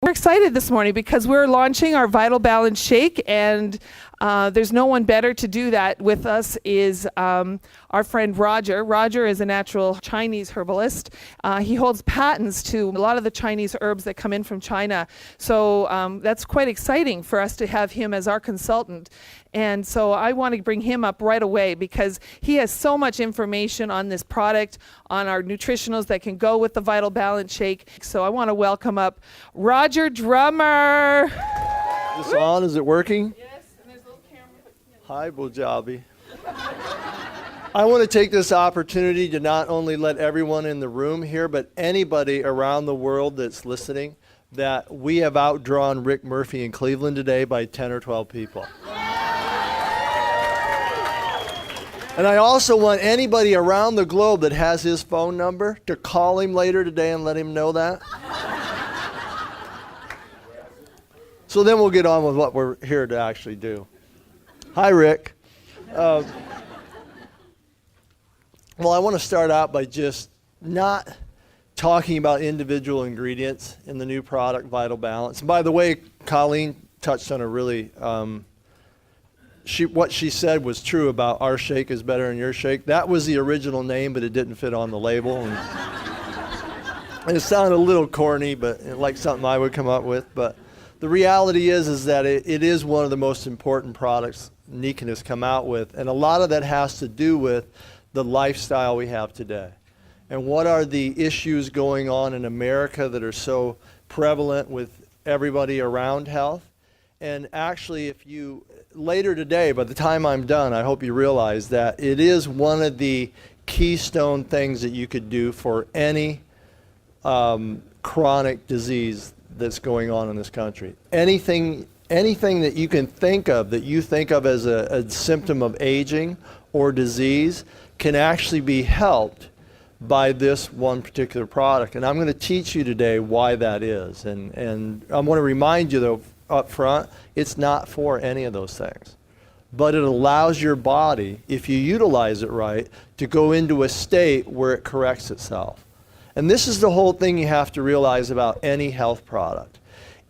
We're excited this morning because we're launching our Vital Balance Shake, and there's no one better to do that with us is our friend Roger. Roger is a natural Chinese herbalist. He holds patents to a lot of the Chinese herbs that come in from China. So that's quite exciting for us to have him as our consultant. And so I want to bring him up right away because he has so much information on this product, on our nutritionals that can go with the Vital Balance Shake. So I want to welcome up Roger Drummer. Is this on? Is it working? Yes, and there's a little camera. Hi, Bujabi. I want to take this opportunity to not only let everyone in the room here, but anybody around the world that's listening, that we have outdrawn Rick Murphy in Cleveland today by 10 or 12 people. And I also want anybody around the globe that has his phone number to call him later today and let him know that. So then we'll get on with what we're here to actually do. Hi, Rick. Well, I want to start out by just not talking about individual ingredients in the new product, Vital Balance. And by the way, Colleen touched on a really, what she said was true about our shake is better than your shake. That was the original name, but it didn't fit on the label. And it sounded a little corny, but like something I would come up with. But the reality is that it is one of the most important products Nikan has come out with. And a lot of that has to do with the lifestyle we have today. And what are the issues going on in America that are so prevalent with everybody around health? And actually, if you, later today, by the time I'm done, I hope you realize that it is one of the keystone things that you could do for any chronic disease that's going on in this country. Anything that you can think of that you think of as a symptom of aging or disease can actually be helped by this one particular product. And I'm going to teach you today why that is. And I want to remind you, though, up front, it's not for any of those things. But it allows your body, if you utilize it right, to go into a state where it corrects itself. And this is the whole thing you have to realize about any health product.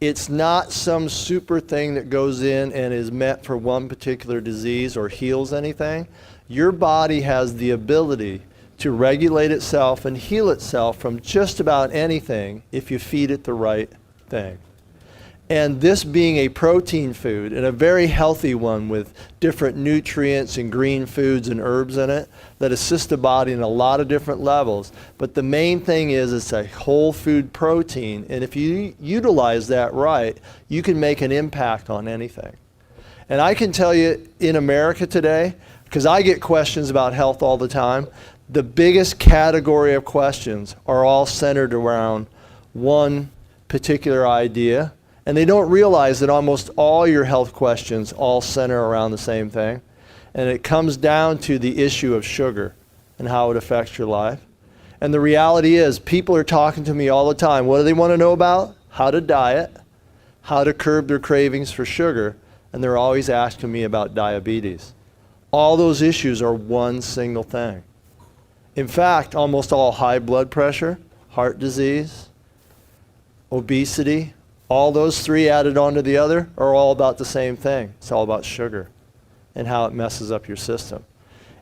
It's not some super thing that goes in and is meant for one particular disease or heals anything. Your body has the ability to regulate itself and heal itself from just about anything if you feed it the right thing. And this being a protein food, and a very healthy one with different nutrients and green foods and herbs in it that assist the body in a lot of different levels. But the main thing is it's a whole food protein, and if you utilize that right, you can make an impact on anything. And I can tell you in America today, because I get questions about health all the time, the biggest category of questions are all centered around one particular idea. And they don't realize that almost all your health questions all center around the same thing. And it comes down to the issue of sugar and how it affects your life. And the reality is people are talking to me all the time. What do they want to know about? How to diet, how to curb their cravings for sugar, and they're always asking me about diabetes. All those issues are one single thing. In fact, almost all high blood pressure, heart disease, obesity, all those three added onto the other are all about the same thing. It's all about sugar and how it messes up your system.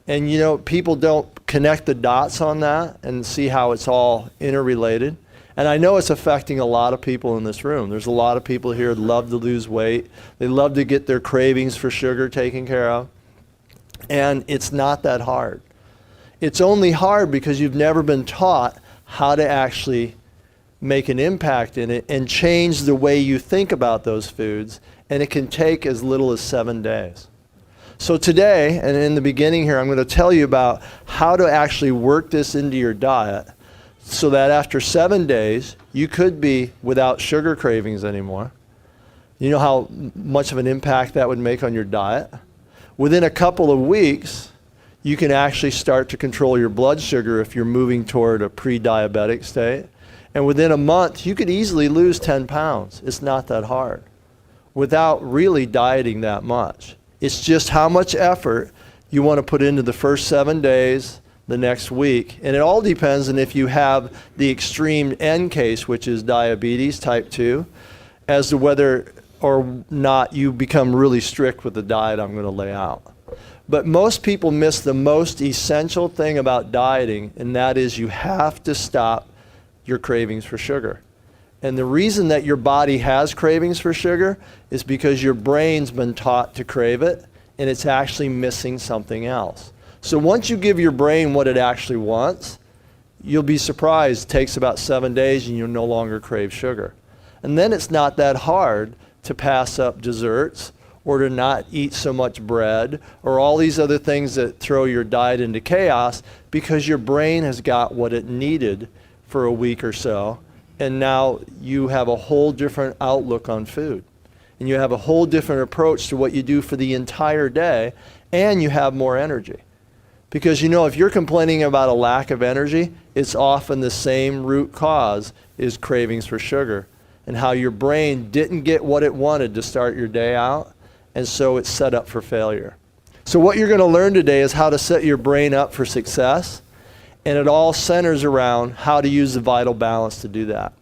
And you know, people don't connect the dots on that and see how it's all interrelated. And I know it's affecting a lot of people in this room. There's a lot of people here that love to lose weight. They love to get their cravings for sugar taken care of. And it's not that hard. It's only hard because you've never been taught how to actually make an impact in it and change the way you think about those foods, and it can take as little as 7 days. So today, and in the beginning here, I'm going to tell you about how to actually work this into your diet so that after 7 days, you could be without sugar cravings anymore. You know how much of an impact that would make on your diet? Within a couple of weeks, you can actually start to control your blood sugar if you're moving toward a pre-diabetic state. And within a month, you could easily lose 10 pounds. It's not that hard without really dieting that much. It's just how much effort you want to put into the first 7 days, the next week. And it all depends on if you have the extreme end case, which is diabetes type 2. as to whether or not you become really strict with the diet I'm going to lay out. But most people miss the most essential thing about dieting, and that is you have to stop your cravings for sugar. And the reason that your body has cravings for sugar is because your brain's been taught to crave it, and it's actually missing something else. So once you give your brain what it actually wants, you'll be surprised. It takes about 7 days and you'll no longer crave sugar. And then it's not that hard to pass up desserts or to not eat so much bread or all these other things that throw your diet into chaos, because your brain has got what it needed for a week or so. And now you have a whole different outlook on food. And you have a whole different approach to what you do for the entire day, and you have more energy. Because if you're complaining about a lack of energy, it's often the same root cause is cravings for sugar, and how your brain didn't get what it wanted to start your day out, and so it's set up for failure. So what you're going to learn today is how to set your brain up for success, and it all centers around how to use the vital balance to do that.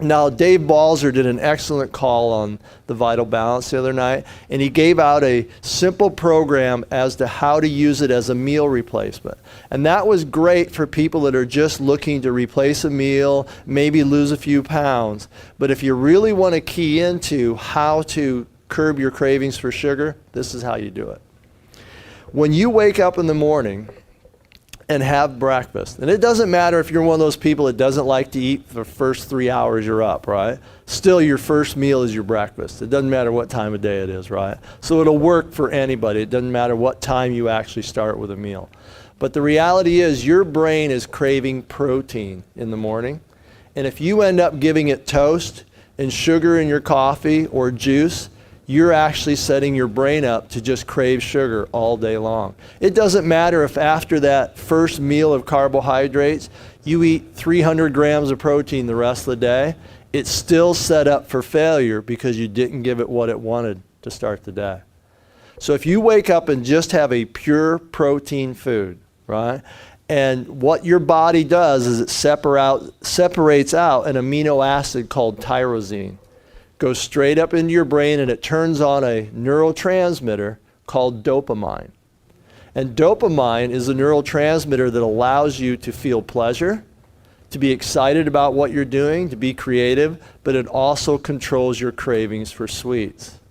Now, Dave Balzer did an excellent call on the vital balance the other night, and he gave out a simple program as to how to use it as a meal replacement. And that was great for people that are just looking to replace a meal, maybe lose a few pounds. But if you really want to key into how to curb your cravings for sugar, this is how you do it. When you wake up in the morning and have breakfast, and it doesn't matter if you're one of those people that doesn't like to eat for the first 3 hours you're up, right? Still, your first meal is your breakfast. It doesn't matter what time of day it is, right? So it'll work for anybody. It doesn't matter what time you actually start with a meal. But the reality is your brain is craving protein in the morning. And if you end up giving it toast and sugar in your coffee or juice, you're actually setting your brain up to just crave sugar all day long. It doesn't matter if after that first meal of carbohydrates, you eat 300 grams of protein the rest of the day. It's still set up for failure because you didn't give it what it wanted to start the day. So if you wake up and just have a pure protein food, right? And what your body does is it separates out an amino acid called tyrosine. Goes straight up into your brain, and it turns on a neurotransmitter called dopamine. And dopamine is a neurotransmitter that allows you to feel pleasure, to be excited about what you're doing, to be creative, but it also controls your cravings for sweets.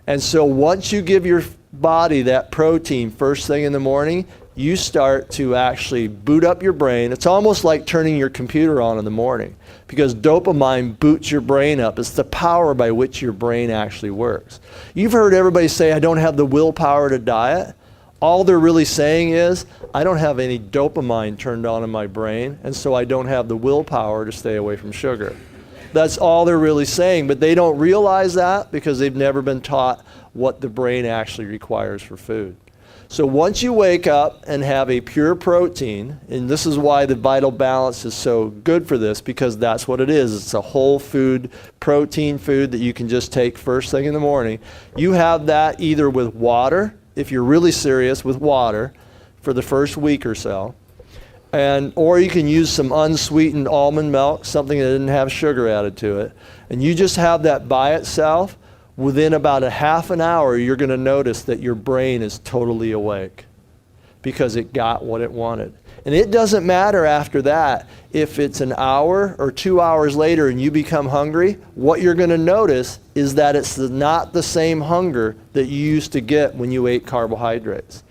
And so once you give your body that protein first thing in the morning, you start to actually boot up your brain. It's almost like turning your computer on in the morning, because dopamine boots your brain up. It's the power by which your brain actually works. You've heard everybody say, I don't have the willpower to diet. All they're really saying is, I don't have any dopamine turned on in my brain, and so I don't have the willpower to stay away from sugar. That's all they're really saying, but they don't realize that because they've never been taught what the brain actually requires for food. So once you wake up and have a pure protein, and this is why the Vital Balance is so good for this, because that's what it is. It's a whole food, protein food that you can just take first thing in the morning. You have that either with water, if you're really serious, with water for the first week or so, or you can use some unsweetened almond milk, something that didn't have sugar added to it, and you just have that by itself. Within about a half an hour, you're going to notice that your brain is totally awake because it got what it wanted. And it doesn't matter after that if it's an hour or 2 hours later and you become hungry. What you're going to notice is that it's not the same hunger that you used to get when you ate carbohydrates.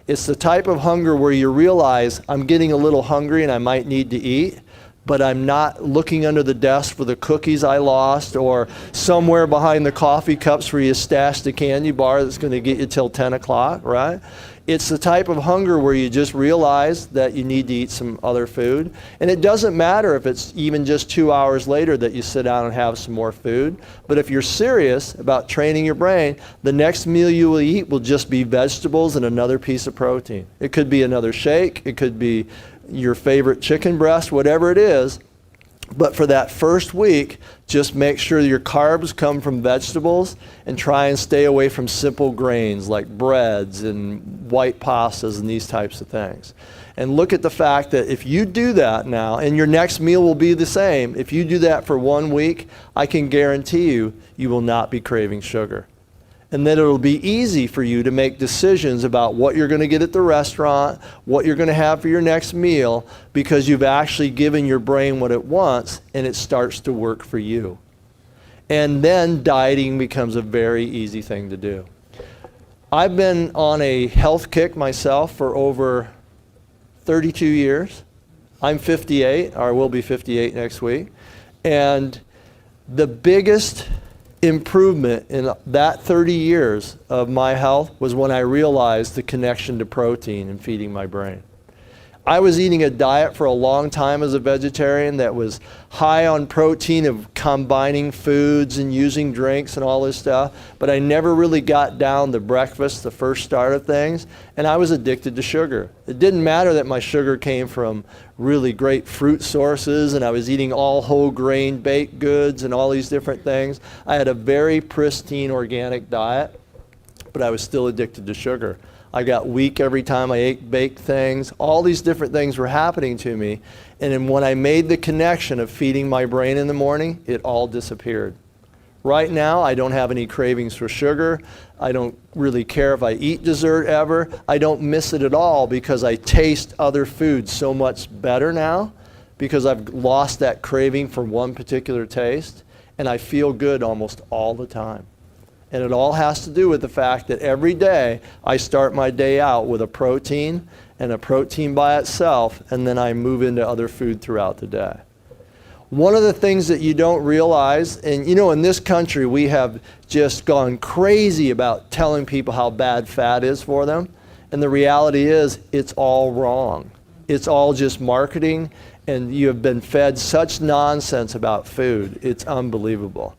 It's the type of hunger where you realize, I'm getting a little hungry and I might need to eat, but I'm not looking under the desk for the cookies I lost or somewhere behind the coffee cups where you stashed the candy bar that's going to get you till 10 o'clock, right? It's the type of hunger where you just realize that you need to eat some other food. And it doesn't matter if it's even just 2 hours later that you sit down and have some more food. But if you're serious about training your brain, the next meal you will eat will just be vegetables and another piece of protein. It could be another shake. It could be your favorite chicken breast, whatever it is. But for that first week, just make sure your carbs come from vegetables and try and stay away from simple grains like breads and white pastas and these types of things. and look at the fact that if you do that now, and your next meal will be the same, if you do that for 1 week, I can guarantee you, you will not be craving sugar. And then it'll be easy for you to make decisions about what you're going to get at the restaurant, what you're going to have for your next meal, because you've actually given your brain what it wants, and it starts to work for you. And then dieting becomes a very easy thing to do. I've been on a health kick myself for over 32 years. I'm 58, or I will be 58 next week. And the biggest improvement in that 30 years of my health was when I realized the connection to protein and feeding my brain. I was eating a diet for a long time as a vegetarian that was high on protein, of combining foods and using drinks and all this stuff, but I never really got down to breakfast, the first start of things, and I was addicted to sugar. It didn't matter that my sugar came from really great fruit sources, and I was eating all whole grain baked goods and all these different things. I had a very pristine organic diet, but I was still addicted to sugar. I got weak every time I ate baked things. All these different things were happening to me. And then when I made the connection of feeding my brain in the morning, it all disappeared. Right now, I don't have any cravings for sugar. I don't really care if I eat dessert ever. I don't miss it at all because I taste other foods so much better now because I've lost that craving for one particular taste. And I feel good almost all the time. And it all has to do with the fact that every day I start my day out with a protein and a protein by itself, and then I move into other food throughout the day. One of the things that you don't realize, and you know, in this country we have just gone crazy about telling people how bad fat is for them, and the reality is it's all wrong. It's all just marketing, and you have been fed such nonsense about food. It's unbelievable.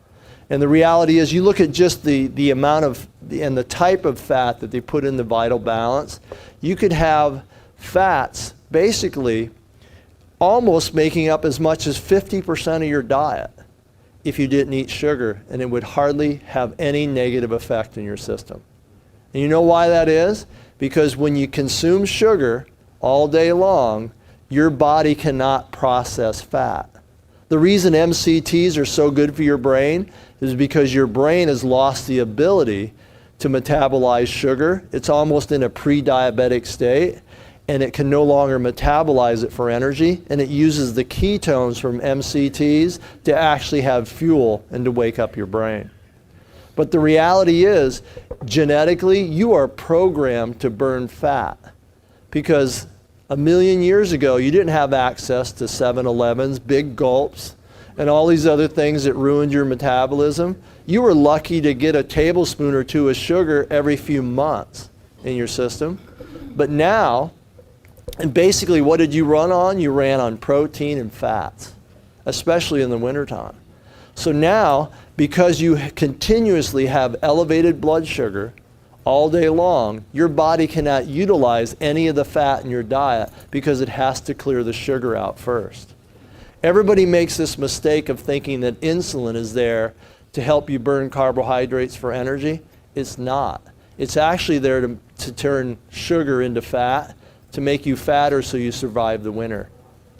And the reality is, you look at just the amount of, and the type of fat that they put in the Vital Balance, you could have fats basically almost making up as much as 50% of your diet if you didn't eat sugar, and it would hardly have any negative effect in your system. And you know why that is? Because when you consume sugar all day long, your body cannot process fat. The reason MCTs are so good for your brain is because your brain has lost the ability to metabolize sugar. It's almost in a pre-diabetic state, and it can no longer metabolize it for energy, and it uses the ketones from MCTs to actually have fuel and to wake up your brain. But the reality is, genetically, you are programmed to burn fat because a million years ago, you didn't have access to 7-Elevens, big gulps, and all these other things that ruined your metabolism. You were lucky to get a tablespoon or two of sugar every few months in your system. But now, and basically what did you run on? You ran on protein and fats, especially in the wintertime. So now, because you continuously have elevated blood sugar all day long, your body cannot utilize any of the fat in your diet because it has to clear the sugar out first. Everybody makes this mistake of thinking that insulin is there to help you burn carbohydrates for energy. It's not. It's actually there to turn sugar into fat, to make you fatter so you survive the winter.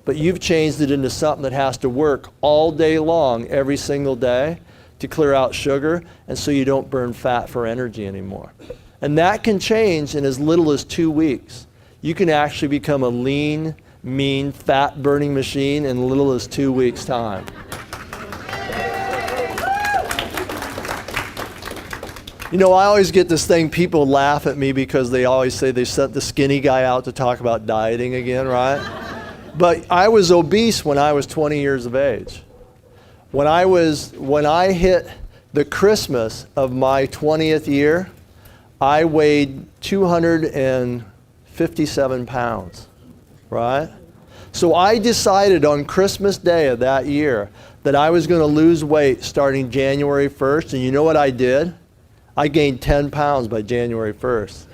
But you've changed it into something that has to work all day long, every single day, to clear out sugar, and so you don't burn fat for energy anymore. And that can change in as little as 2 weeks. You can actually become a lean, mean, fat-burning machine in as little as 2 weeks' time. You know, I always get this thing, people laugh at me because they always say they sent the skinny guy out to talk about dieting again, right? But I was obese when I was 20 years of age. When I hit the Christmas of my 20th year, I weighed 257 pounds, right? So I decided on Christmas Day of that year that I was going to lose weight starting January 1st, and you know what I did? I gained 10 pounds by January 1st.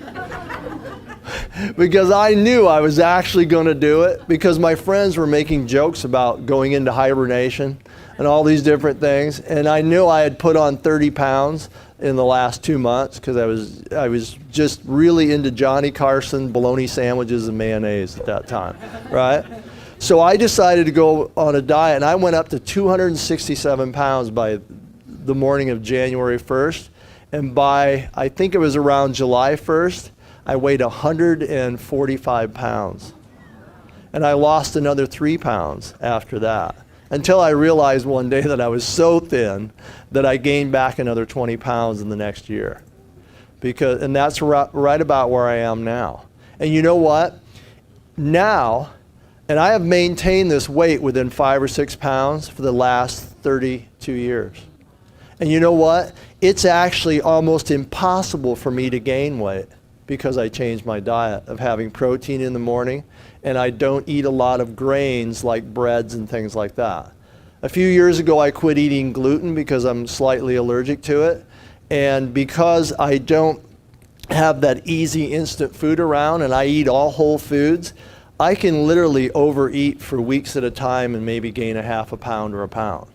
Because I knew I was actually going to do it, because my friends were making jokes about going into hibernation. and all these different things. And I knew I had put on 30 pounds in the last 2 months because I was just really into Johnny Carson bologna sandwiches and mayonnaise at that time, right? So I decided to go on a diet, and I went up to 267 pounds by the morning of January 1st. And by, I think it was around July 1st, I weighed 145 pounds. And I lost another 3 pounds after that, until I realized one day that I was so thin that I gained back another 20 pounds in the next year. And that's right about where I am now. And you know what? Now, and I have maintained this weight within 5 or 6 pounds for the last 32 years. And you know what? It's actually almost impossible for me to gain weight because I changed my diet of having protein in the morning, and I don't eat a lot of grains like breads and things like that. A few years ago, I quit eating gluten because I'm slightly allergic to it. And because I don't have that easy instant food around and I eat all whole foods, I can literally overeat for weeks at a time and maybe gain a half a pound or a pound.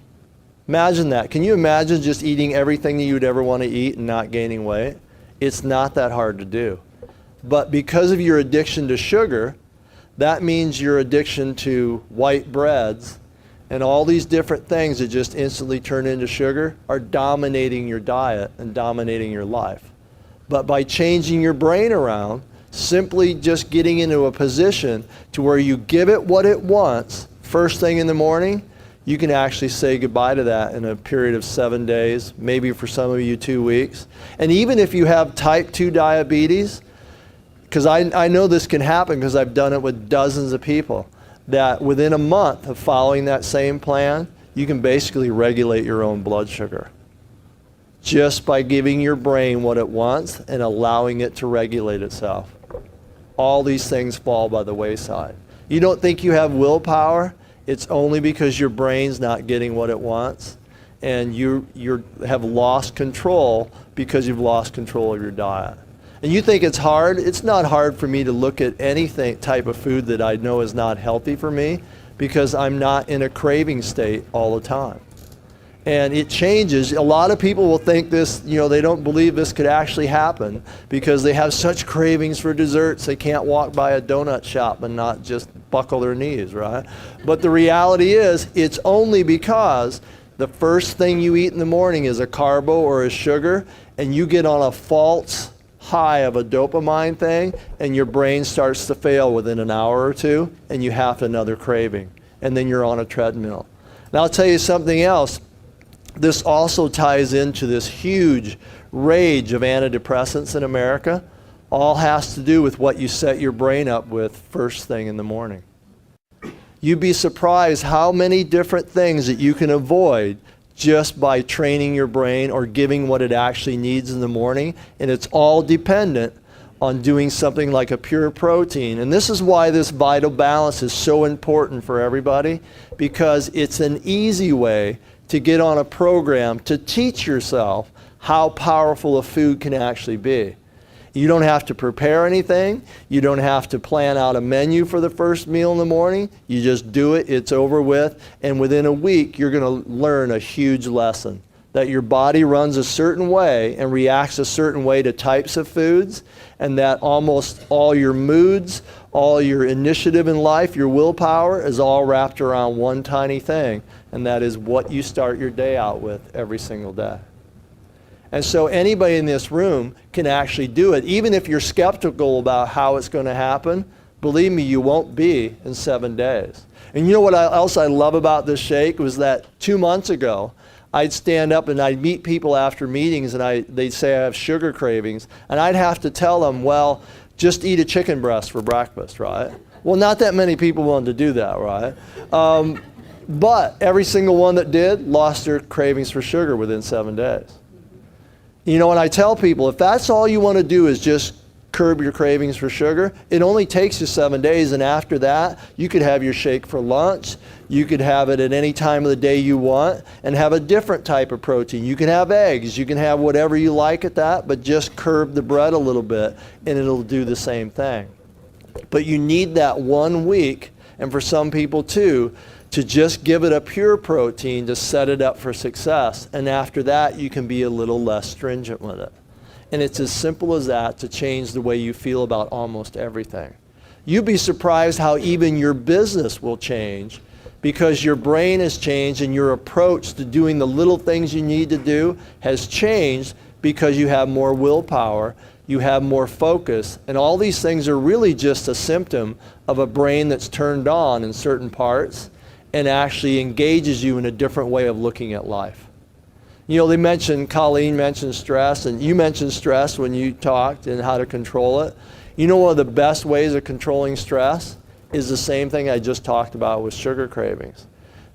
Imagine that. Can you imagine just eating everything that you would ever want to eat and not gaining weight? It's not that hard to do. But because of your addiction to sugar, that means your addiction to white breads and all these different things that just instantly turn into sugar are dominating your diet and dominating your life. But by changing your brain around, simply just getting into a position to where you give it what it wants first thing in the morning, you can actually say goodbye to that in a period of 7 days, maybe for some of you 2 weeks. And even if you have type 2 diabetes, because I know this can happen because I've done it with dozens of people, that within a month of following that same plan, you can basically regulate your own blood sugar just by giving your brain what it wants and allowing it to regulate itself. All these things fall by the wayside. You don't think you have willpower? It's only because your brain's not getting what it wants, and you have lost control because you've lost control of your diet. And you think it's hard? It's not hard for me to look at anything type of food that I know is not healthy for me because I'm not in a craving state all the time. And it changes. A lot of people will think this, they don't believe this could actually happen because they have such cravings for desserts they can't walk by a donut shop and not just buckle their knees, right? But the reality is it's only because the first thing you eat in the morning is a carbo or a sugar, and you get on a false high of a dopamine thing, and your brain starts to fail within an hour or two, and you have another craving, and then you're on a treadmill. And I'll tell you something else. This also ties into this huge rage of antidepressants in America. All has to do with what you set your brain up with first thing in the morning. You'd be surprised how many different things that you can avoid just by training your brain or giving what it actually needs in the morning. And it's all dependent on doing something like a pure protein. And this is why this vital balance is so important for everybody, because it's an easy way to get on a program to teach yourself how powerful a food can actually be. You don't have to prepare anything. You don't have to plan out a menu for the first meal in the morning. You just do it, it's over with, and within a week you're going to learn a huge lesson. That your body runs a certain way and reacts a certain way to types of foods, and that almost all your moods, all your initiative in life, your willpower is all wrapped around one tiny thing, and that is what you start your day out with every single day. And so anybody in this room can actually do it. Even if you're skeptical about how it's going to happen, believe me, you won't be in 7 days. And you know what else I love about this shake was that 2 months ago, I'd stand up and I'd meet people after meetings, and they'd say I have sugar cravings, and I'd have to tell them, well, just eat a chicken breast for breakfast, right? Well, not that many people wanted to do that, right? But every single one that did lost their cravings for sugar within 7 days. You know, and I tell people, if that's all you want to do is just curb your cravings for sugar, it only takes you 7 days, and after that, you could have your shake for lunch, you could have it at any time of the day you want, and have a different type of protein. You can have eggs, you can have whatever you like at that, but just curb the bread a little bit, and it'll do the same thing. But you need that 1 week, and for some people too, to just give it a pure protein to set it up for success. And after that, you can be a little less stringent with it. And it's as simple as that to change the way you feel about almost everything. You'd be surprised how even your business will change because your brain has changed and your approach to doing the little things you need to do has changed because you have more willpower, you have more focus, and all these things are really just a symptom of a brain that's turned on in certain parts and actually engages you in a different way of looking at life. You know, Colleen mentioned stress, and you mentioned stress when you talked and how to control it. You know, one of the best ways of controlling stress is the same thing I just talked about with sugar cravings.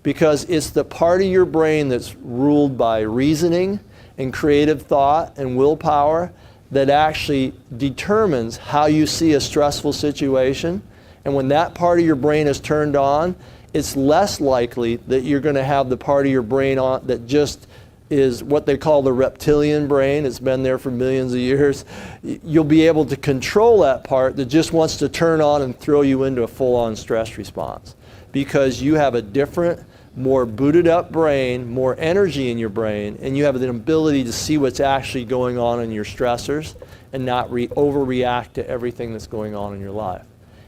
Because it's the part of your brain that's ruled by reasoning and creative thought and willpower that actually determines how you see a stressful situation. And when that part of your brain is turned on, it's less likely that you're going to have the part of your brain on that just is what they call the reptilian brain. It's been there for millions of years. You'll be able to control that part that just wants to turn on and throw you into a full-on stress response because you have a different, more booted up brain, more energy in your brain, and you have the ability to see what's actually going on in your stressors and not overreact to everything that's going on in your life.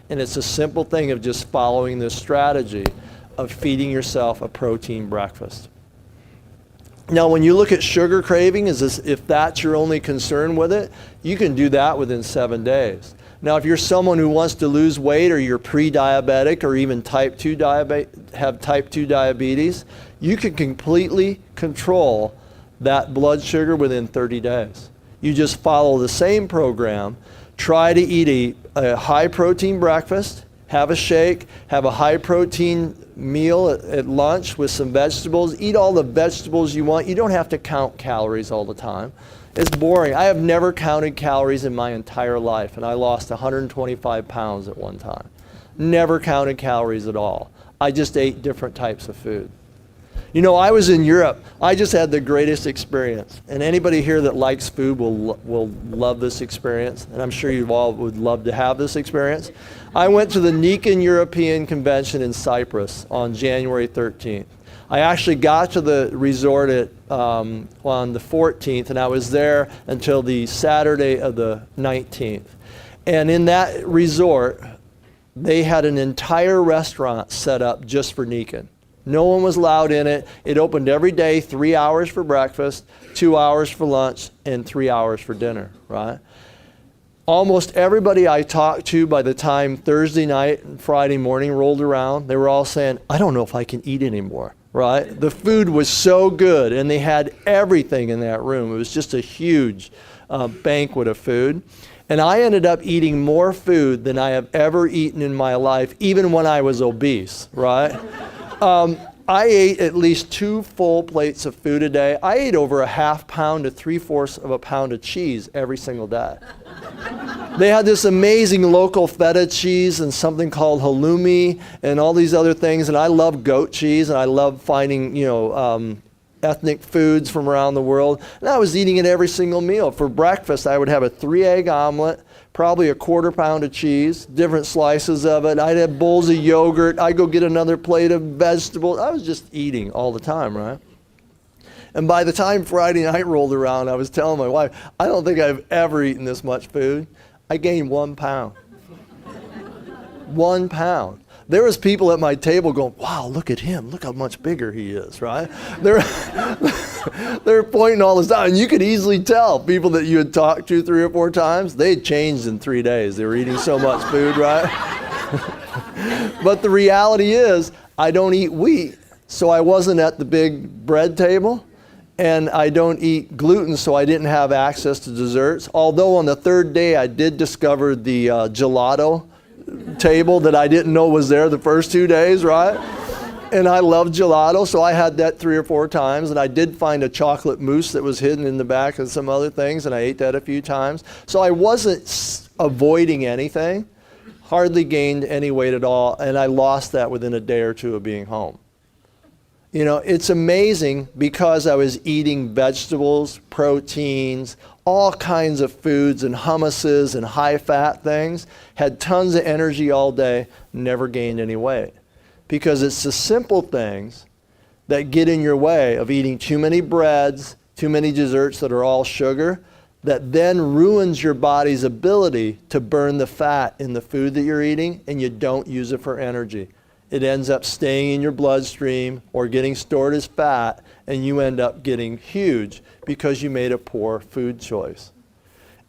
And it's a simple thing of just following this strategy of feeding yourself a protein breakfast. Now, when you look at sugar craving, if that's your only concern with it, you can do that within 7 days. Now, if you're someone who wants to lose weight or you're pre-diabetic or even have type 2 diabetes, you can completely control that blood sugar within 30 days. You just follow the same program, try to eat a high protein breakfast, have a shake, have a high protein meal at lunch with some vegetables, eat all the vegetables you want. You don't have to count calories all the time. It's boring. I have never counted calories in my entire life, and I lost 125 pounds at one time. Never counted calories at all. I just ate different types of food. You know, I was in Europe. I just had the greatest experience. And anybody here that likes food will love this experience. And I'm sure you all would love to have this experience. I went to the Nikan European Convention in Cyprus on January 13th. I actually got to the resort on the 14th, and I was there until the Saturday of the 19th. And in that resort, they had an entire restaurant set up just for Nikan. No one was allowed in it. It opened every day, 3 hours for breakfast, 2 hours for lunch, and 3 hours for dinner, right? Almost everybody I talked to by the time Thursday night and Friday morning rolled around, they were all saying, I don't know if I can eat anymore, right? The food was so good, and they had everything in that room. It was just a huge banquet of food. And I ended up eating more food than I have ever eaten in my life, even when I was obese, right? I ate at least 2 full plates of food a day. I ate over a half pound to 3/4 of a pound of cheese every single day. They had this amazing local feta cheese and something called halloumi and all these other things. And I love goat cheese, and I love finding, ethnic foods from around the world. And I was eating it every single meal. For breakfast, I would have a 3-egg omelet, probably a 1/4 pound of cheese, different slices of it. I'd have bowls of yogurt. I'd go get another plate of vegetables. I was just eating all the time, right? And by the time Friday night rolled around, I was telling my wife, I don't think I've ever eaten this much food. I gained 1 pound. 1 pound. There was people at my table going, wow, look at him. Look how much bigger he is, right? They're pointing all this out. And you could easily tell people that you had talked to 3 or 4 times, they had changed in 3 days. They were eating so much food, right? But the reality is, I don't eat wheat, so I wasn't at the big bread table. And I don't eat gluten, so I didn't have access to desserts. Although on the 3rd day, I did discover the gelato table that I didn't know was there the first 2 days, right? And I love gelato, so I had that 3 or 4 times. And I did find a chocolate mousse that was hidden in the back and some other things, and I ate that a few times. So I wasn't avoiding anything, hardly gained any weight at all, and I lost that within a day or 2 of being home. You know, it's amazing because I was eating vegetables, proteins, all kinds of foods and hummuses and high-fat things, had tons of energy all day, never gained any weight. because it's the simple things that get in your way of eating too many breads, too many desserts that are all sugar, that then ruins your body's ability to burn the fat in the food that you're eating, and you don't use it for energy. It ends up staying in your bloodstream or getting stored as fat, and you end up getting huge because you made a poor food choice.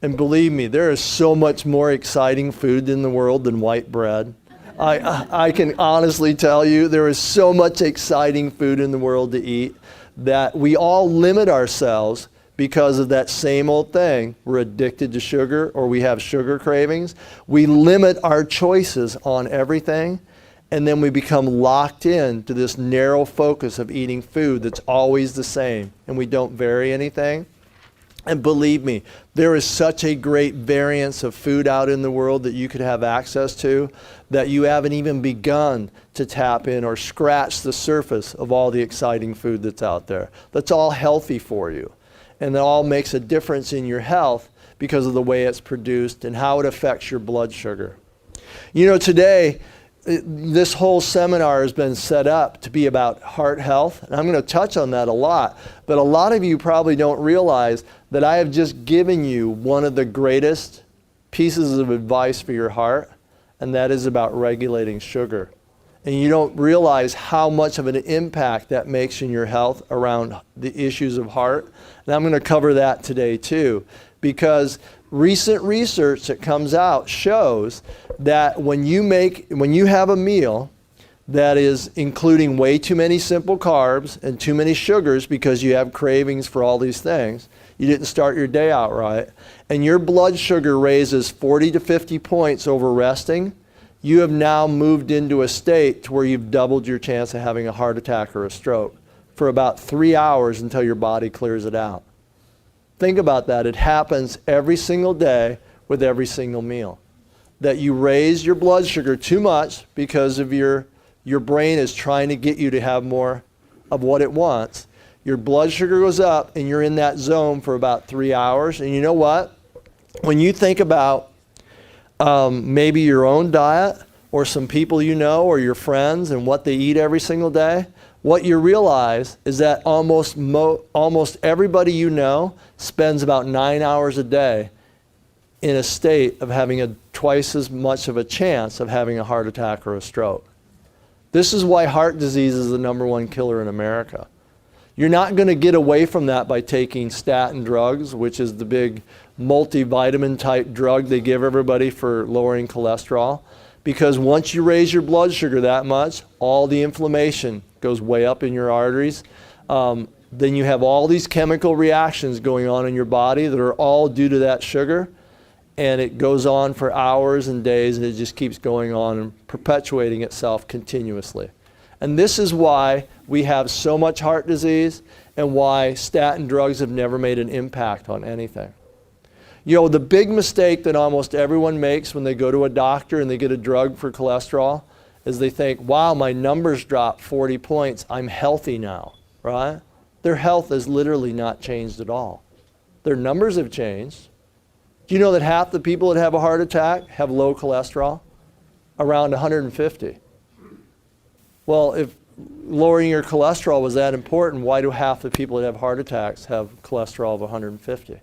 And believe me, there is so much more exciting food in the world than white bread. I can honestly tell you there is so much exciting food in the world to eat that we all limit ourselves because of that same old thing. We're addicted to sugar, or we have sugar cravings. We limit our choices on everything, and then we become locked in to this narrow focus of eating food that's always the same, and we don't vary anything. And believe me, there is such a great variance of food out in the world that you could have access to that you haven't even begun to tap in or scratch the surface of all the exciting food that's out there. That's all healthy for you. And it all makes a difference in your health because of the way it's produced and how it affects your blood sugar. You know, today, this whole seminar has been set up to be about heart health, and I'm going to touch on that a lot, but a lot of you probably don't realize that I have just given you one of the greatest pieces of advice for your heart, and that is about regulating sugar. And you don't realize how much of an impact that makes in your health around the issues of heart. And I'm going to cover that today too, because recent research that comes out shows that when you have a meal that is including way too many simple carbs and too many sugars because you have cravings for all these things, you didn't start your day out right, and your blood sugar raises 40 to 50 points over resting, you have now moved into a state to where you've doubled your chance of having a heart attack or a stroke for about 3 hours until your body clears it out. Think about that. It happens every single day with every single meal. That you raise your blood sugar too much because of your brain is trying to get you to have more of what it wants. Your blood sugar goes up and you're in that zone for about 3 hours. And you know what? When you think about maybe your own diet or some people you know or your friends and what they eat every single day, what you realize is that almost everybody you know spends about 9 hours a day in a state of having twice as much of a chance of having a heart attack or a stroke. This is why heart disease is the #1 killer in America. You're not going to get away from that by taking statin drugs, which is the big multivitamin type drug they give everybody for lowering cholesterol. Because once you raise your blood sugar that much, all the inflammation goes way up in your arteries. Then you have all these chemical reactions going on in your body that are all due to that sugar. And it goes on for hours and days, and it just keeps going on and perpetuating itself continuously. And this is why we have so much heart disease and why statin drugs have never made an impact on anything. You know, the big mistake that almost everyone makes when they go to a doctor and they get a drug for cholesterol is they think, wow, my numbers dropped 40 points, I'm healthy now, right? Their health has literally not changed at all. Their numbers have changed. Do you know that half the people that have a heart attack have low cholesterol? Around 150. Well, if lowering your cholesterol was that important, why do half the people that have heart attacks have cholesterol of 150?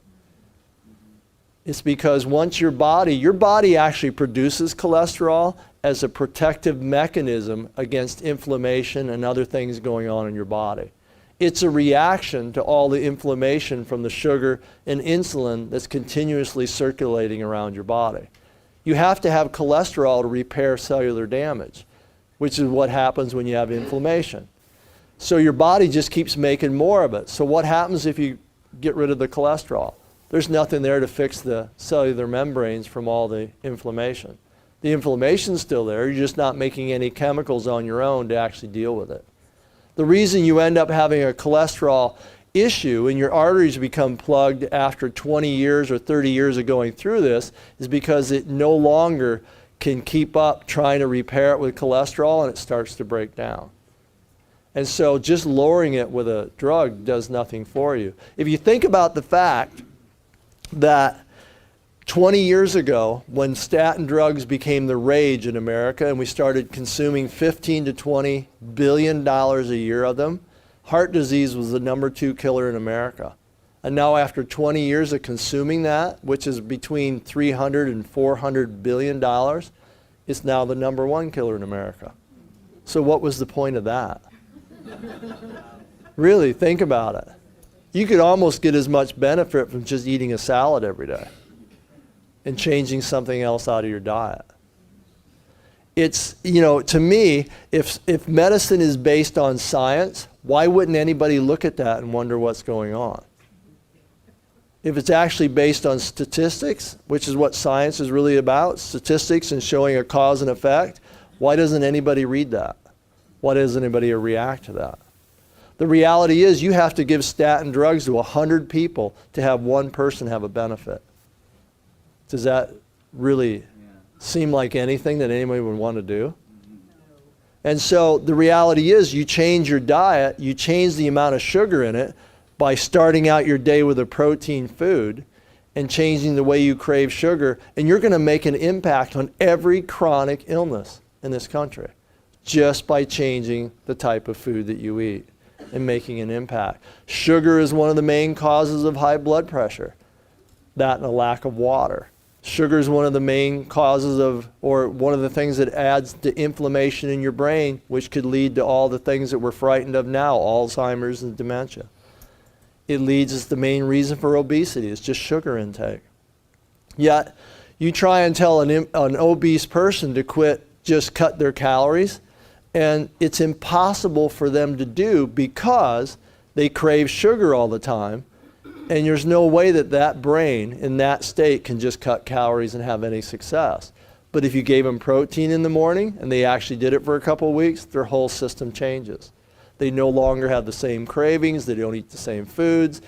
It's because once your body actually produces cholesterol as a protective mechanism against inflammation and other things going on in your body. It's a reaction to all the inflammation from the sugar and insulin that's continuously circulating around your body. You have to have cholesterol to repair cellular damage, which is what happens when you have inflammation. So your body just keeps making more of it. So what happens if you get rid of the cholesterol? There's nothing there to fix the cellular membranes from all the inflammation. The inflammation's still there, you're just not making any chemicals on your own to actually deal with it. The reason you end up having a cholesterol issue and your arteries become plugged after 20 years or 30 years of going through this is because it no longer can keep up trying to repair it with cholesterol, and it starts to break down. And so just lowering it with a drug does nothing for you. If you think about the fact that 20 years ago, when statin drugs became the rage in America and we started consuming 15 to 20 billion dollars a year of them, heart disease was the #2 killer in America. And now after 20 years of consuming that, which is between 300 and 400 billion dollars, it's now the #1 killer in America. So what was the point of that? Really, think about it. You could almost get as much benefit from just eating a salad every day and changing something else out of your diet. It's, to me, if medicine is based on science, why wouldn't anybody look at that and wonder what's going on? If it's actually based on statistics, which is what science is really about, statistics and showing a cause and effect, why doesn't anybody read that? Why doesn't anybody react to that? The reality is you have to give statin drugs to 100 people to have one person have a benefit. Does that really seem like anything that anybody would want to do? And so the reality is you change your diet, you change the amount of sugar in it by starting out your day with a protein food and changing the way you crave sugar, and you're going to make an impact on every chronic illness in this country just by changing the type of food that you eat and making an impact. Sugar is one of the main causes of high blood pressure, that and a lack of water. Sugar is one of the main causes of, or one of the things that adds to inflammation in your brain, which could lead to all the things that we're frightened of now, Alzheimer's and dementia. It leads as the main reason for obesity. It's just sugar intake. Yet, you try and tell an obese person to just cut their calories, and it's impossible for them to do because they crave sugar all the time, and there's no way that brain in that state can just cut calories and have any success. But if you gave them protein in the morning and they actually did it for a couple of weeks, their whole system changes. They no longer have the same cravings, they don't eat the same foods.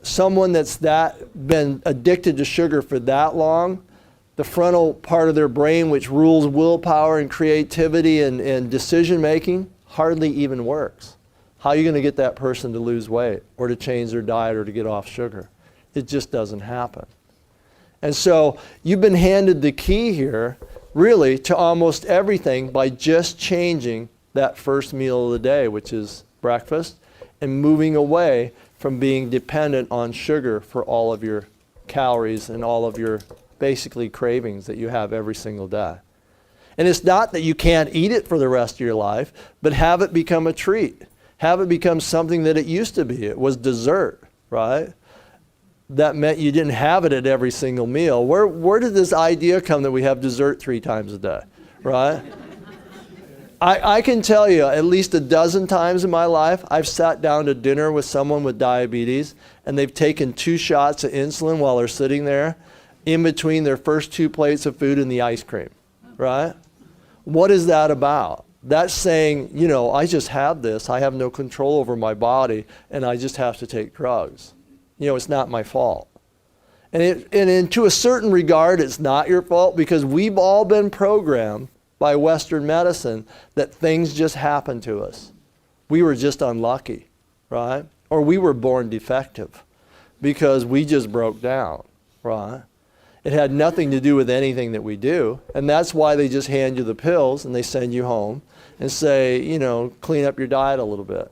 Someone that's been addicted to sugar for that long, the frontal part of their brain, which rules willpower and creativity and decision making, hardly even works. How are you going to get that person to lose weight or to change their diet or to get off sugar? It just doesn't happen. And so you've been handed the key here, really, to almost everything by just changing that first meal of the day, which is breakfast, and moving away from being dependent on sugar for all of your calories and all of your basically cravings that you have every single day. And it's not that you can't eat it for the rest of your life, but have it become a treat. Have it become something that it used to be. It was dessert, right? That meant you didn't have it at every single meal. Where did this idea come that we have dessert 3 times a day, right? I can tell you at least a dozen times in my life, I've sat down to dinner with someone with diabetes and they've taken 2 shots of insulin while they're sitting there in between their first 2 plates of food and the ice cream, right? What is that about? That's saying, I just have this, I have no control over my body, and I just have to take drugs. It's not my fault. And to a certain regard, it's not your fault because we've all been programmed by Western medicine that things just happen to us. We were just unlucky, right? Or we were born defective because we just broke down, right? It had nothing to do with anything that we do, and that's why they just hand you the pills and they send you home and say, clean up your diet a little bit.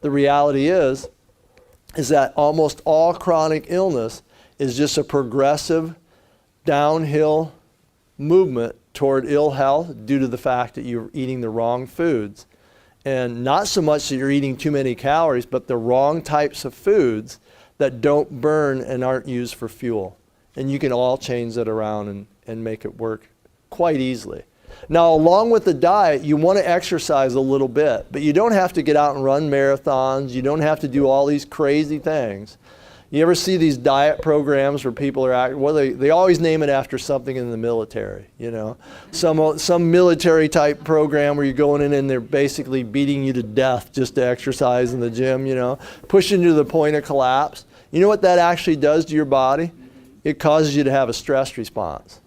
The reality is that almost all chronic illness is just a progressive downhill movement toward ill health due to the fact that you're eating the wrong foods. And not so much that you're eating too many calories, but the wrong types of foods that don't burn and aren't used for fuel. And you can all change that around and make it work quite easily. Now, along with the diet, you want to exercise a little bit, but you don't have to get out and run marathons. You don't have to do all these crazy things. You ever see these diet programs where people are they always name it after something in the military, Some military type program where you're going in and they're basically beating you to death just to exercise in the gym, pushing you to the point of collapse. You know what that actually does to your body? It causes you to have a stress response,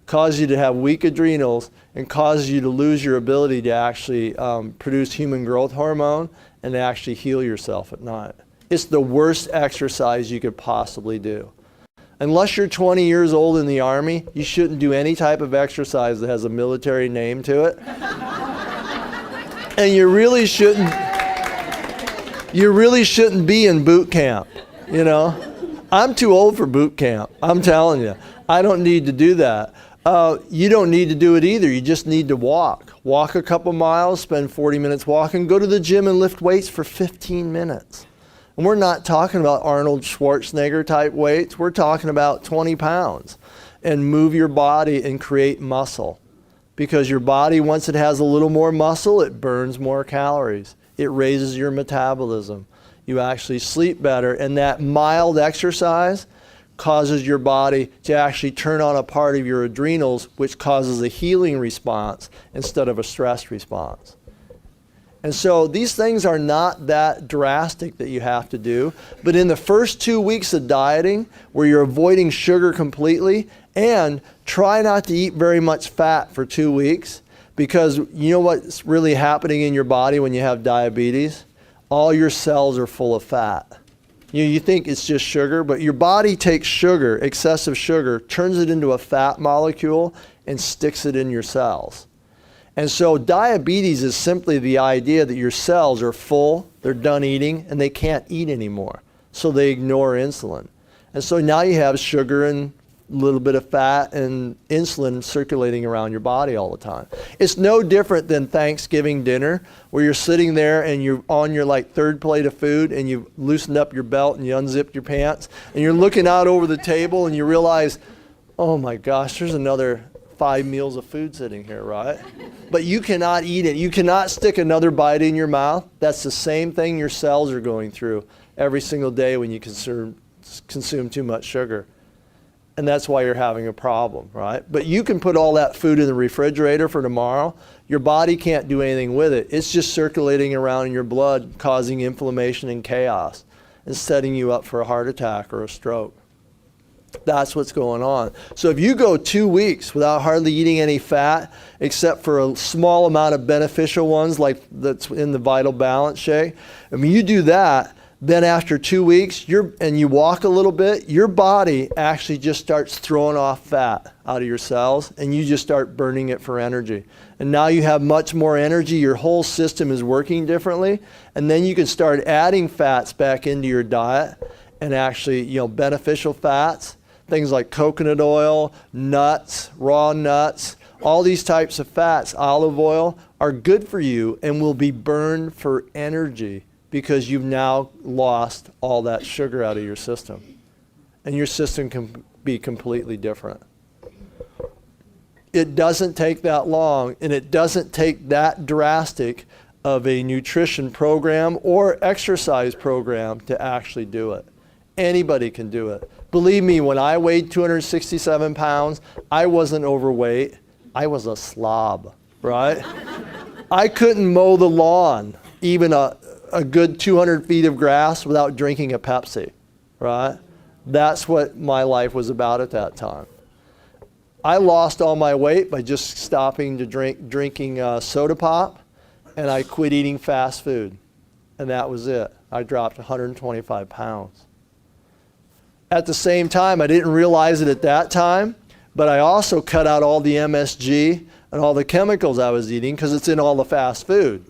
causes you to have weak adrenals, and causes you to lose your ability to actually produce human growth hormone and to actually heal yourself at night. It's the worst exercise you could possibly do. Unless you're 20 years old in the Army, you shouldn't do any type of exercise that has a military name to it. And you really shouldn't be in boot camp, you know. I'm too old for boot camp. I'm telling you. I don't need to do that. You don't need to do it either. You just need to walk. Walk a couple miles, spend 40 minutes walking, go to the gym and lift weights for 15 minutes. And we're not talking about Arnold Schwarzenegger type weights. We're talking about 20 pounds. And move your body and create muscle. Because your body, once it has a little more muscle, it burns more calories. It raises your metabolism. You actually sleep better. And that mild exercise causes your body to actually turn on a part of your adrenals, which causes a healing response instead of a stress response. And so these things are not that drastic that you have to do. But in the first 2 weeks of dieting, where you're avoiding sugar completely, and try not to eat very much fat for 2 weeks, because you know what's really happening in your body when you have diabetes? All your cells are full of fat. You think it's just sugar, but your body takes sugar, excessive sugar, turns it into a fat molecule and sticks it in your cells. And so diabetes is simply the idea that your cells are full, they're done eating, and they can't eat anymore. So they ignore insulin. And so now you have sugar and a little bit of fat and insulin circulating around your body all the time. It's no different than Thanksgiving dinner, where you're sitting there and you're on your third plate of food and you've loosened up your belt and you unzipped your pants and you're looking out over the table and you realize, oh my gosh, there's another 5 meals of food sitting here, right? But you cannot eat it. You cannot stick another bite in your mouth. That's the same thing your cells are going through every single day when you consume too much sugar. And that's why you're having a problem, right? But you can put all that food in the refrigerator for tomorrow. Your body can't do anything with it. It's just circulating around in your blood, causing inflammation and chaos, and setting you up for a heart attack or a stroke. That's what's going on. So if you go 2 weeks without hardly eating any fat, except for a small amount of beneficial ones like that's in the Vital Balance shake, I mean, you do that, then after 2 weeks, and you walk a little bit, your body actually just starts throwing off fat out of your cells, and you just start burning it for energy. And now you have much more energy, your whole system is working differently, and then you can start adding fats back into your diet, and actually, beneficial fats, things like coconut oil, nuts, raw nuts, all these types of fats, olive oil, are good for you and will be burned for energy, because you've now lost all that sugar out of your system. And your system can be completely different. It doesn't take that long, and it doesn't take that drastic of a nutrition program or exercise program to actually do it. Anybody can do it. Believe me, when I weighed 267 pounds, I wasn't overweight. I was a slob, right? I couldn't mow the lawn, even a good 200 feet of grass, without drinking a Pepsi, right? That's what my life was about at that time. I lost all my weight by just stopping to drinking soda pop, and I quit eating fast food. And that was it. I dropped 125 pounds. At the same time, I didn't realize it at that time, but I also cut out all the MSG and all the chemicals I was eating, because it's in all the fast food.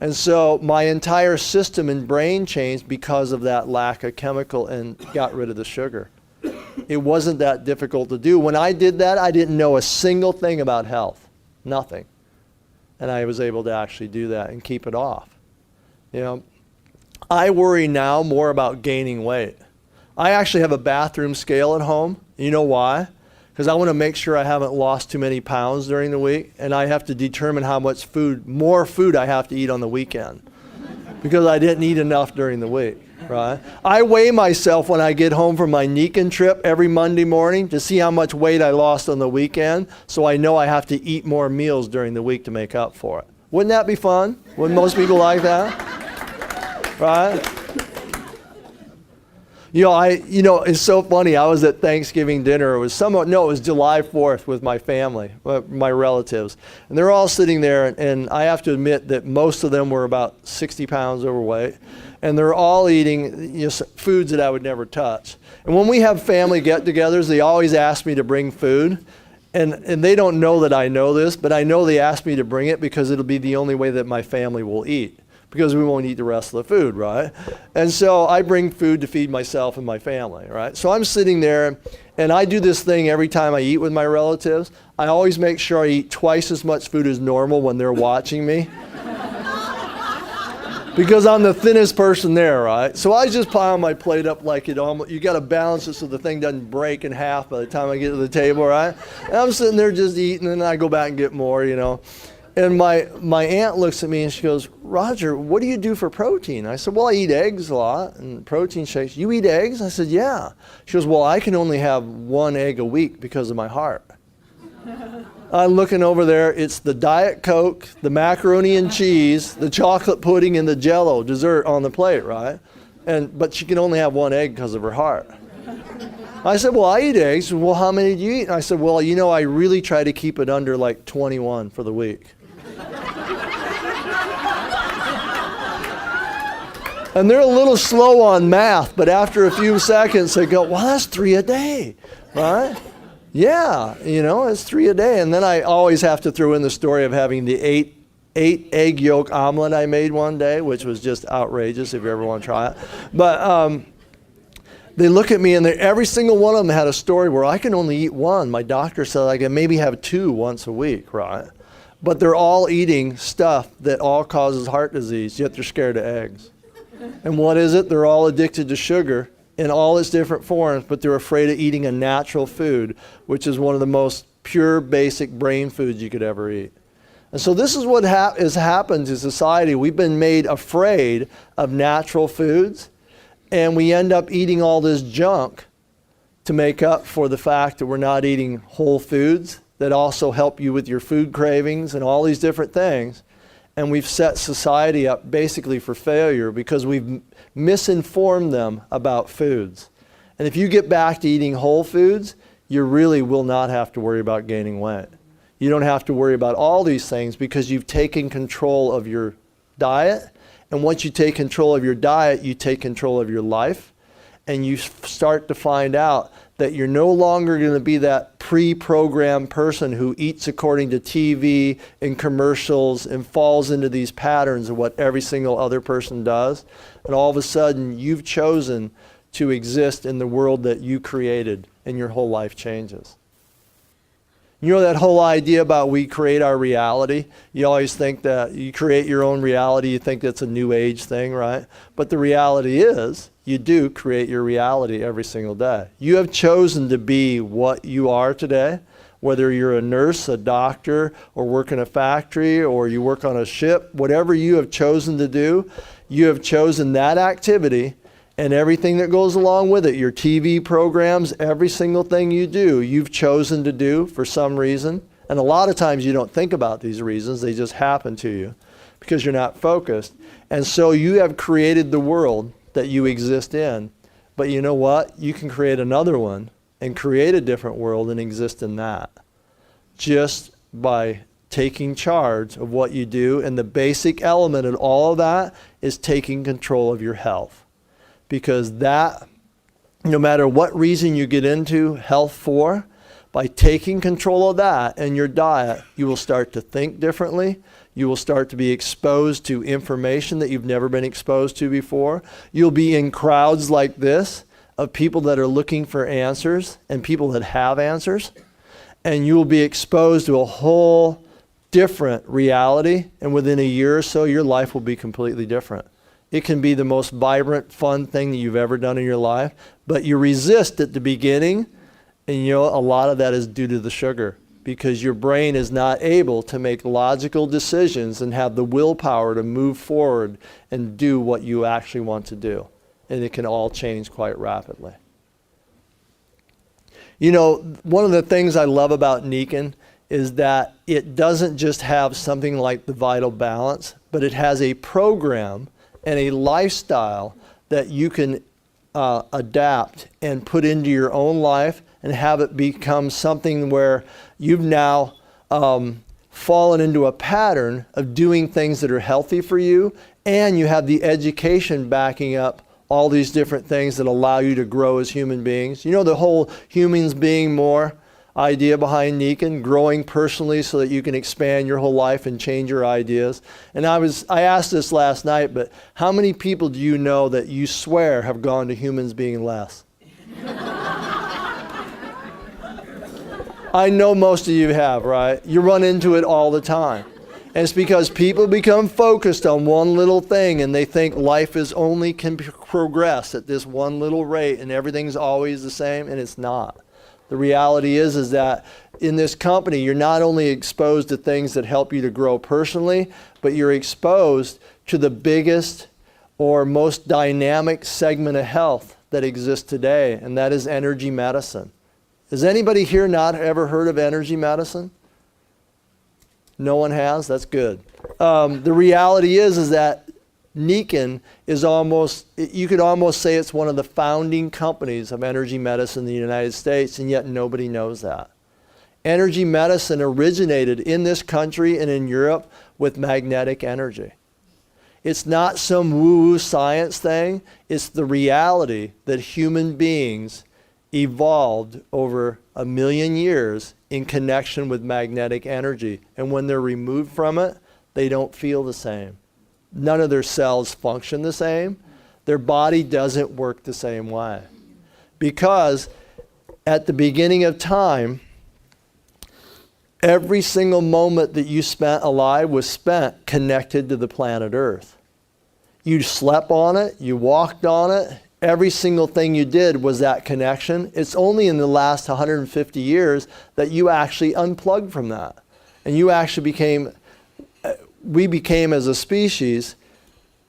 And so my entire system and brain changed because of that lack of chemical, and got rid of the sugar. It wasn't that difficult to do. When I did that, I didn't know a single thing about health. Nothing. And I was able to actually do that and keep it off. I worry now more about gaining weight. I actually have a bathroom scale at home. You know why? Because I want to make sure I haven't lost too many pounds during the week, and I have to determine how much more food I have to eat on the weekend, because I didn't eat enough during the week, right? I weigh myself when I get home from my Nikan trip every Monday morning to see how much weight I lost on the weekend, so I know I have to eat more meals during the week to make up for it. Wouldn't that be fun? Wouldn't most people like that? Right? It's so funny. I was at Thanksgiving dinner. It was it was July 4th with my family, my relatives. And they're all sitting there, and I have to admit that most of them were about 60 pounds overweight. And they're all eating foods that I would never touch. And when we have family get-togethers, they always ask me to bring food. And they don't know that I know this, but I know they ask me to bring it because it'll be the only way that my family will eat, because we won't eat the rest of the food, right? And so I bring food to feed myself and my family, right? So I'm sitting there, and I do this thing every time I eat with my relatives. I always make sure I eat twice as much food as normal when they're watching me. Because I'm the thinnest person there, right? So I just pile my plate up like it almost, you got to balance it so the thing doesn't break in half by the time I get to the table, right? And I'm sitting there just eating, and then I go back and get more, And my aunt looks at me and she goes, "Roger, what do you do for protein?" I said, "Well, I eat eggs a lot and protein shakes." "You eat eggs?" I said, "Yeah." She goes, "Well, I can only have one egg a week because of my heart." I'm looking over there, it's the Diet Coke, the macaroni and cheese, the chocolate pudding, and the Jell-O dessert on the plate, right? But she can only have one egg because of her heart. I said, "Well, I eat eggs." "Well, how many do you eat?" And I said, "Well, I really try to keep it under like 21 for the week." And they're a little slow on math, but after a few seconds they go, "Well, that's 3 a day, right?" Yeah, it's 3 a day. And then I always have to throw in the story of having the eight egg yolk omelet I made one day, which was just outrageous if you ever want to try it. But they look at me, and every single one of them had a story where I can only eat one. My doctor said I can maybe have 2 once a week, right? But they're all eating stuff that all causes heart disease, yet they're scared of eggs. And what is it? They're all addicted to sugar in all its different forms, but they're afraid of eating a natural food, which is one of the most pure, basic brain foods you could ever eat. And so this is what has happened to society. We've been made afraid of natural foods, and we end up eating all this junk to make up for the fact that we're not eating whole foods that also help you with your food cravings and all these different things. And we've set society up basically for failure because we've misinformed them about foods. And if you get back to eating whole foods, you really will not have to worry about gaining weight. You don't have to worry about all these things because you've taken control of your diet. And once you take control of your diet, you take control of your life. And you start to find out that you're no longer going to be that pre-programmed person who eats according to TV and commercials and falls into these patterns of what every single other person does. And all of a sudden, you've chosen to exist in the world that you created, and your whole life changes. That whole idea about we create our reality? You always think that you create your own reality. You think that's a new age thing, right? But the reality is, you do create your reality every single day. You have chosen to be what you are today, whether you're a nurse, a doctor, or work in a factory, or you work on a ship. Whatever you have chosen to do, you have chosen that activity and everything that goes along with it, your TV programs, every single thing you do, you've chosen to do for some reason. And a lot of times you don't think about these reasons, they just happen to you because you're not focused. And so you have created the world that you exist in. But you know what? You can create another one and create a different world and exist in that. Just by taking charge of what you do. And the basic element of all of that is taking control of your health. Because that, no matter what reason you get into health for, by taking control of that and your diet, you will start to think differently. You will start to be exposed to information that you've never been exposed to before. You'll be in crowds like this of people that are looking for answers and people that have answers. And you will be exposed to a whole different reality. And within a year or so, your life will be completely different. It can be the most vibrant, fun thing that you've ever done in your life, but you resist at the beginning, and a lot of that is due to the sugar, because your brain is not able to make logical decisions and have the willpower to move forward and do what you actually want to do. And it can all change quite rapidly. One of the things I love about Nikan is that it doesn't just have something like the Vital Balance, but it has a program and a lifestyle that you can adapt and put into your own life and have it become something where you've now fallen into a pattern of doing things that are healthy for you, and you have the education backing up all these different things that allow you to grow as human beings. You know, the whole humans being more idea behind Nikan, growing personally so that you can expand your whole life and change your ideas. And I asked this last night, but how many people do you know that you swear have gone to humans being less? I know most of you have, right? You run into it all the time. And it's because people become focused on one little thing and they think life is only can progress at this one little rate and everything's always the same, and it's not. The reality is that in this company, you're not only exposed to things that help you to grow personally, but you're exposed to the biggest or most dynamic segment of health that exists today, and that is energy medicine. Has anybody here not ever heard of energy medicine? No one has? That's good. The reality is that Nikan is almost, you could almost say it's one of the founding companies of energy medicine in the United States, and yet nobody knows that. Energy medicine originated in this country and in Europe with magnetic energy. It's not some woo-woo science thing. It's the reality that human beings evolved over 1 million years in connection with magnetic energy. And when they're removed from it, they don't feel the same. None of their cells function the same. Their body doesn't work the same way. Because at the beginning of time, every single moment that you spent alive was spent connected to the planet Earth. You slept on it, you walked on it, every single thing you did was that connection. It's only in the last 150 years that you actually unplugged from that. And you actually we became as a species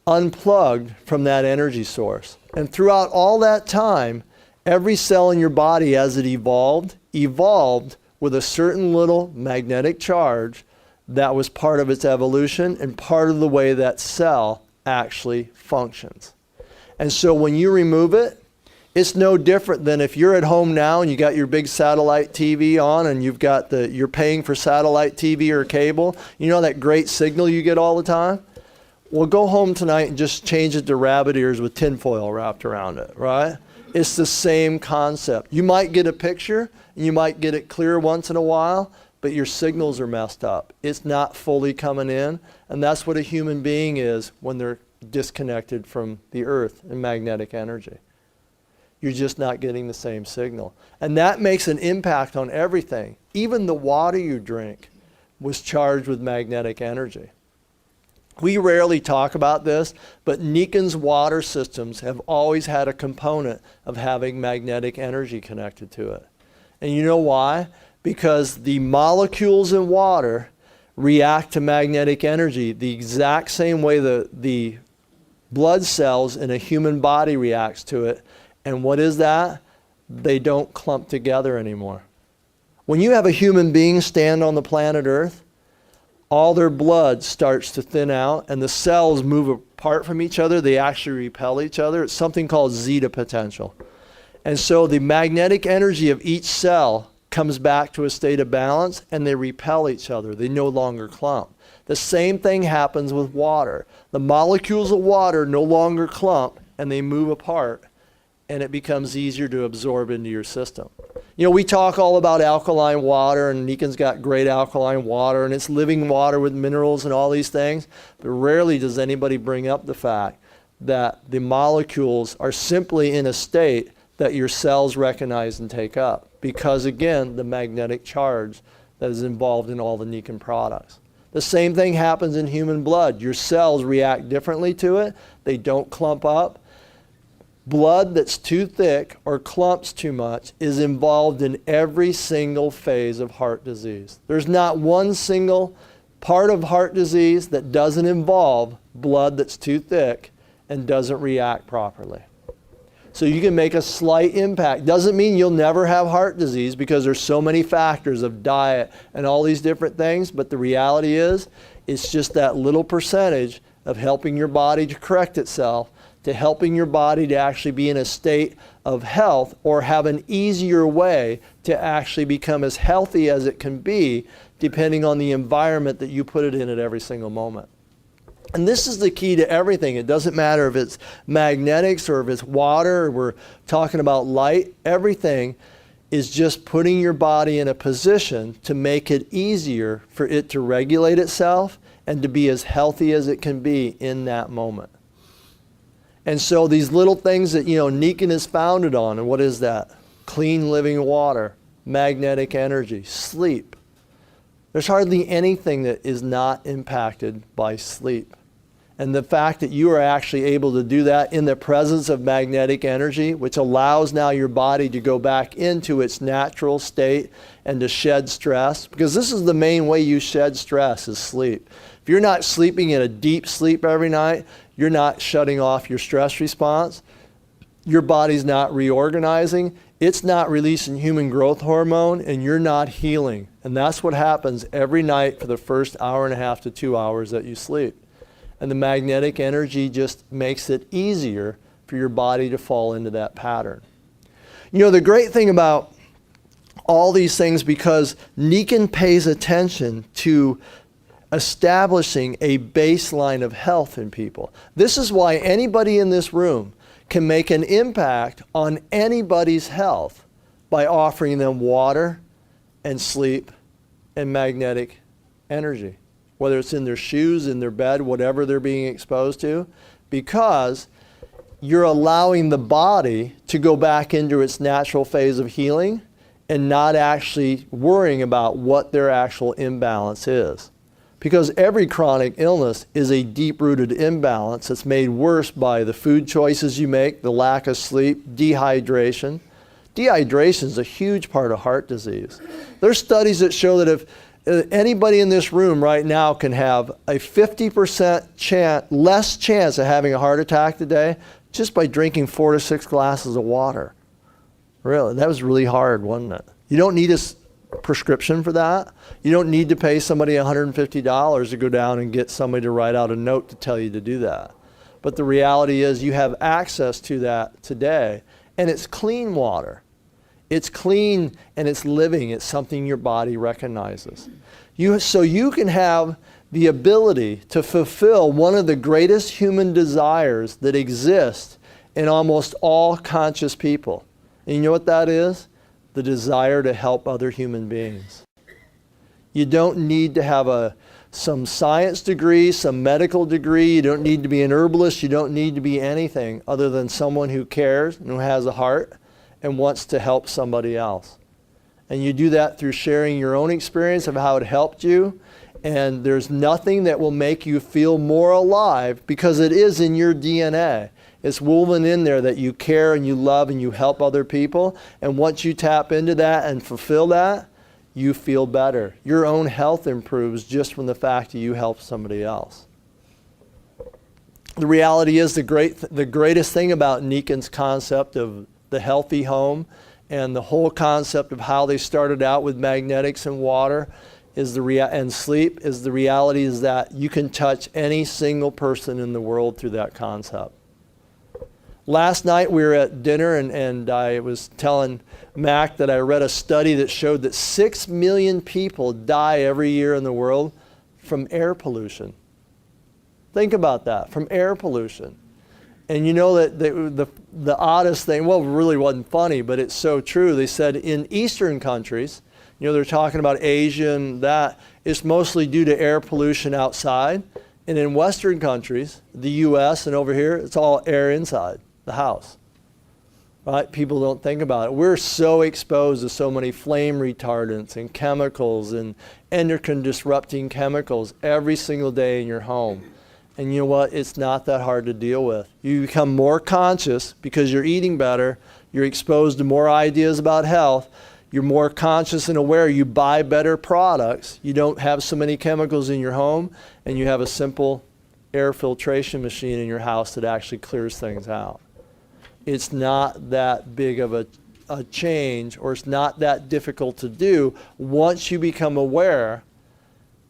unplugged from that energy source. And throughout all that time, every cell in your body as it evolved with a certain little magnetic charge that was part of its evolution and part of the way that cell actually functions. And so when you remove it, it's no different than if you're at home now and you got your big satellite TV on and you're paying for satellite TV or cable. You know that great signal you get all the time? Well, go home tonight and just change it to rabbit ears with tinfoil wrapped around it, right? It's the same concept. You might get a picture and you might get it clear once in a while, but your signals are messed up. It's not fully coming in, and that's what a human being is when they're disconnected from the earth and magnetic energy. You're just not getting the same signal. And that makes an impact on everything. Even the water you drink was charged with magnetic energy. We rarely talk about this, but Nikan's water systems have always had a component of having magnetic energy connected to it. And you know why? Because the molecules in water react to magnetic energy the exact same way the blood cells in a human body reacts to it. And what is that? They don't clump together anymore. When you have a human being stand on the planet Earth, all their blood starts to thin out and the cells move apart from each other. They actually repel each other. It's something called zeta potential. And so the magnetic energy of each cell comes back to a state of balance and they repel each other. They no longer clump. The same thing happens with water. The molecules of water no longer clump and they move apart, and it becomes easier to absorb into your system. You know, we talk all about alkaline water, and Nikan's got great alkaline water, and it's living water with minerals and all these things, but rarely does anybody bring up the fact that the molecules are simply in a state that your cells recognize and take up, because again, the magnetic charge that is involved in all the Nikan products. The same thing happens in human blood. Your cells react differently to it. They don't clump up. Blood that's too thick or clumps too much is involved in every single phase of heart disease. There's not one single part of heart disease that doesn't involve blood that's too thick and doesn't react properly. So you can make a slight impact. Doesn't mean you'll never have heart disease because there's so many factors of diet and all these different things, but the reality is it's just that little percentage of helping your body to correct itself to helping your body to actually be in a state of health or have an easier way to actually become as healthy as it can be, depending on the environment that you put it in at every single moment. And this is the key to everything. It doesn't matter if it's magnetics or if it's water, or we're talking about light. Everything is just putting your body in a position to make it easier for it to regulate itself and to be as healthy as it can be in that moment. And so these little things that, Nikken is founded on, and what is that? Clean living water, magnetic energy, sleep. There's hardly anything that is not impacted by sleep. And the fact that you are actually able to do that in the presence of magnetic energy, which allows now your body to go back into its natural state and to shed stress, because this is the main way you shed stress, is sleep. If you're not sleeping in a deep sleep every night, you're not shutting off your stress response. Your body's not reorganizing. It's not releasing human growth hormone, and you're not healing. And that's what happens every night for the first hour and a half to 2 hours that you sleep. And the magnetic energy just makes it easier for your body to fall into that pattern. The great thing about all these things, because Nikken pays attention to establishing a baseline of health in people. This is why anybody in this room can make an impact on anybody's health by offering them water and sleep and magnetic energy, whether it's in their shoes, in their bed, whatever they're being exposed to, because you're allowing the body to go back into its natural phase of healing and not actually worrying about what their actual imbalance is. Because every chronic illness is a deep-rooted imbalance that's made worse by the food choices you make, the lack of sleep, dehydration. Dehydration is a huge part of heart disease. There's studies that show that if anybody in this room right now can have a 50% less chance of having a heart attack today just by drinking 4 to 6 glasses of water. Really, that was really hard, wasn't it? You don't need a prescription for that. You don't need to pay somebody $150 to go down and get somebody to write out a note to tell you to do that. But the reality is you have access to that today, and it's clean water. It's clean and it's living. It's something your body recognizes. So you can have the ability to fulfill one of the greatest human desires that exist in almost all conscious people. And you know what that is? The desire to help other human beings. You don't need to have some science degree, some medical degree. You don't need to be an herbalist. You don't need to be anything other than someone who cares and who has a heart and wants to help somebody else. And you do that through sharing your own experience of how it helped you. And there's nothing that will make you feel more alive, because it is in your DNA. It's woven in there that you care and you love and you help other people. And once you tap into that and fulfill that, you feel better. Your own health improves just from the fact that you help somebody else. The reality is the greatest thing about Nikken's concept of the healthy home and the whole concept of how they started out with magnetics and water and sleep is the reality is that you can touch any single person in the world through that concept. Last night we were at dinner and I was telling Mac that I read a study that showed that 6 million people die every year in the world from air pollution. Think about that, from air pollution. And you know that the oddest thing, well, it really wasn't funny, but it's so true. They said in Eastern countries, they're talking about Asia and that, it's mostly due to air pollution outside. And in Western countries, the US and over here, it's all air inside the house. Right? People don't think about it. We're so exposed to so many flame retardants and chemicals and endocrine disrupting chemicals every single day in your home. And you know what? It's not that hard to deal with. You become more conscious because you're eating better. You're exposed to more ideas about health. You're more conscious and aware. You buy better products. You don't have so many chemicals in your home. And you have a simple air filtration machine in your house that actually clears things out. It's not that big of a change, or it's not that difficult to do once you become aware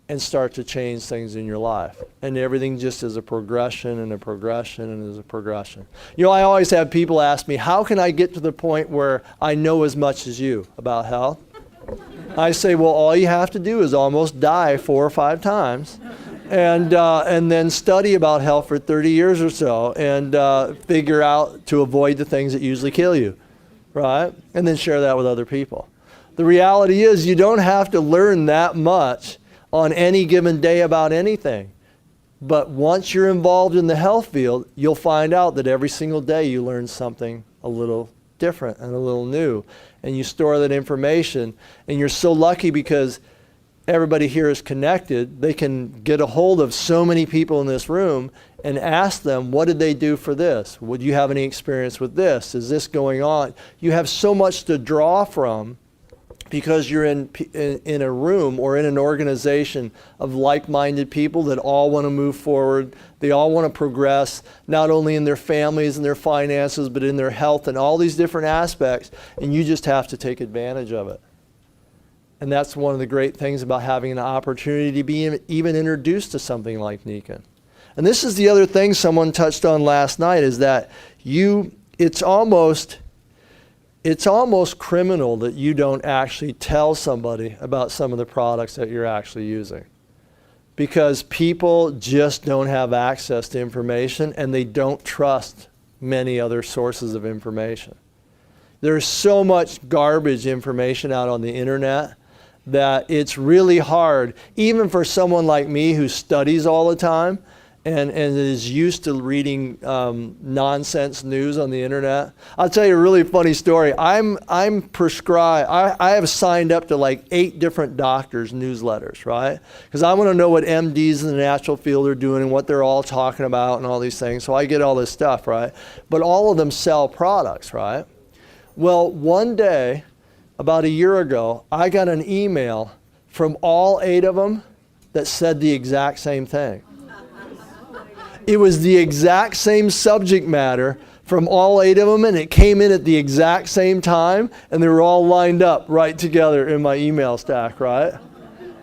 and start to change things in your life. And everything just is a progression and a progression and is a progression. You know, I always have people ask me, how can I get to the point where I know as much as you about health? I say, well, all you have to do is almost die 4 or 5 times and then study about health for 30 years or so and figure out to avoid the things that usually kill you, right? And then share that with other people. The reality is you don't have to learn that much on any given day about anything. But once you're involved in the health field, you'll find out that every single day you learn something a little different and a little new. And you store that information. And you're so lucky because everybody here is connected. They can get a hold of so many people in this room and ask them, what did they do for this? Would you have any experience with this? Is this going on? You have so much to draw from because you're in a room or in an organization of like-minded people that all want to move forward. They all want to progress, not only in their families and their finances, but in their health and all these different aspects, and you just have to take advantage of it. And that's one of the great things about having an opportunity to be even introduced to something like Nikan. And this is the other thing someone touched on last night, is that it's almost criminal that you don't actually tell somebody about some of the products that you're actually using. Because people just don't have access to information and they don't trust many other sources of information. There's so much garbage information out on the internet that it's really hard, even for someone like me who studies all the time and is used to reading nonsense news on the internet. I'll tell you a really funny story. I'm prescribed, I have signed up to like 8 different doctors' newsletters, right? Because I want to know what MDs in the natural field are doing and what they're all talking about and all these things. So I get all this stuff, right? But all of them sell products, right? Well, one day, about a year ago, I got an email from all 8 of them that said the exact same thing. It was the exact same subject matter from all 8 of them, and it came in at the exact same time, and they were all lined up right together in my email stack, right?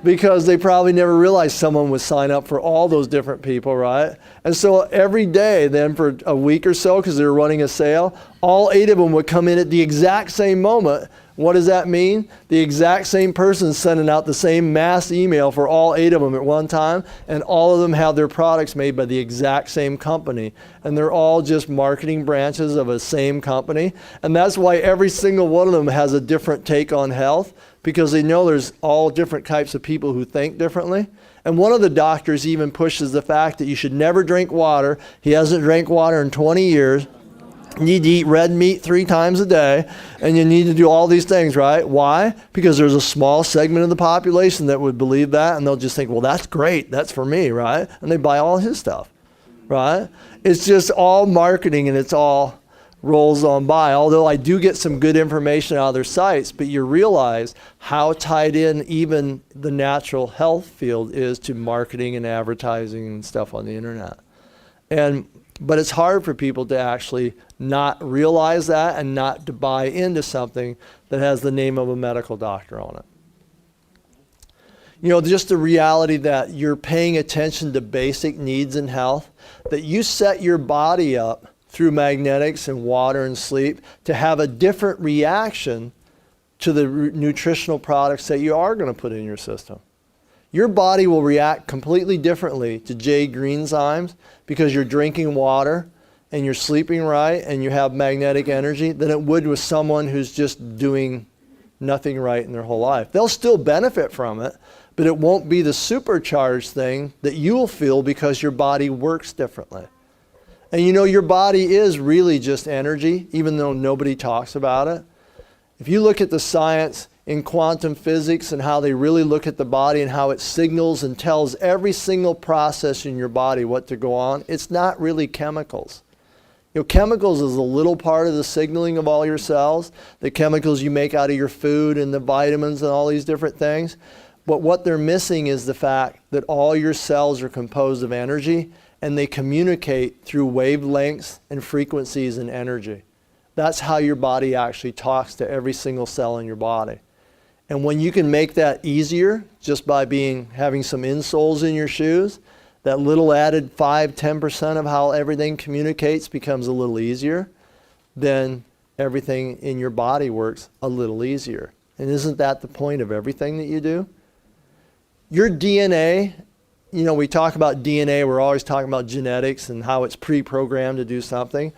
Because they probably never realized someone would sign up for all those different people, right? And so every day then for a week or so, because they were running a sale, all 8 of them would come in at the exact same moment. What does that mean? The exact same person sending out the same mass email for all 8 of them at one time, and all of them have their products made by the exact same company. And they're all just marketing branches of a same company. And that's why every single one of them has a different take on health, because they know there's all different types of people who think differently. And one of the doctors even pushes the fact that you should never drink water. He hasn't drank water in 20 years. You need to eat red meat 3 times a day, and you need to do all these things, right? Why? Because there's a small segment of the population that would believe that, and they'll just think, well, that's great, that's for me, right? And they buy all his stuff, right? It's just all marketing, and it's all rolls on by. Although I do get some good information out of their sites, but you realize how tied in even the natural health field is to marketing and advertising and stuff on the internet. But it's hard for people to actually not realize that and not to buy into something that has the name of a medical doctor on it. You know, just the reality that you're paying attention to basic needs in health, that you set your body up through magnetics and water and sleep to have a different reaction to the nutritional products that you are going to put in your system. Your body will react completely differently to J Greenzymes because you're drinking water and you're sleeping right and you have magnetic energy than it would with someone who's just doing nothing right in their whole life. They'll still benefit from it, but it won't be the supercharged thing that you'll feel because your body works differently. And you know, your body is really just energy, even though nobody talks about it. If you look at the science in quantum physics and how they really look at the body and how it signals and tells every single process in your body what to go on, it's not really chemicals. You know, chemicals is a little part of the signaling of all your cells, the chemicals you make out of your food and the vitamins and all these different things. But what they're missing is the fact that all your cells are composed of energy and they communicate through wavelengths and frequencies and energy. That's how your body actually talks to every single cell in your body. And when you can make that easier just by having some insoles in your shoes, that little added 5-10% of how everything communicates becomes a little easier, then everything in your body works a little easier. And isn't that the point of everything that you do? Your DNA, we talk about DNA, we're always talking about genetics and how it's pre-programmed to do something.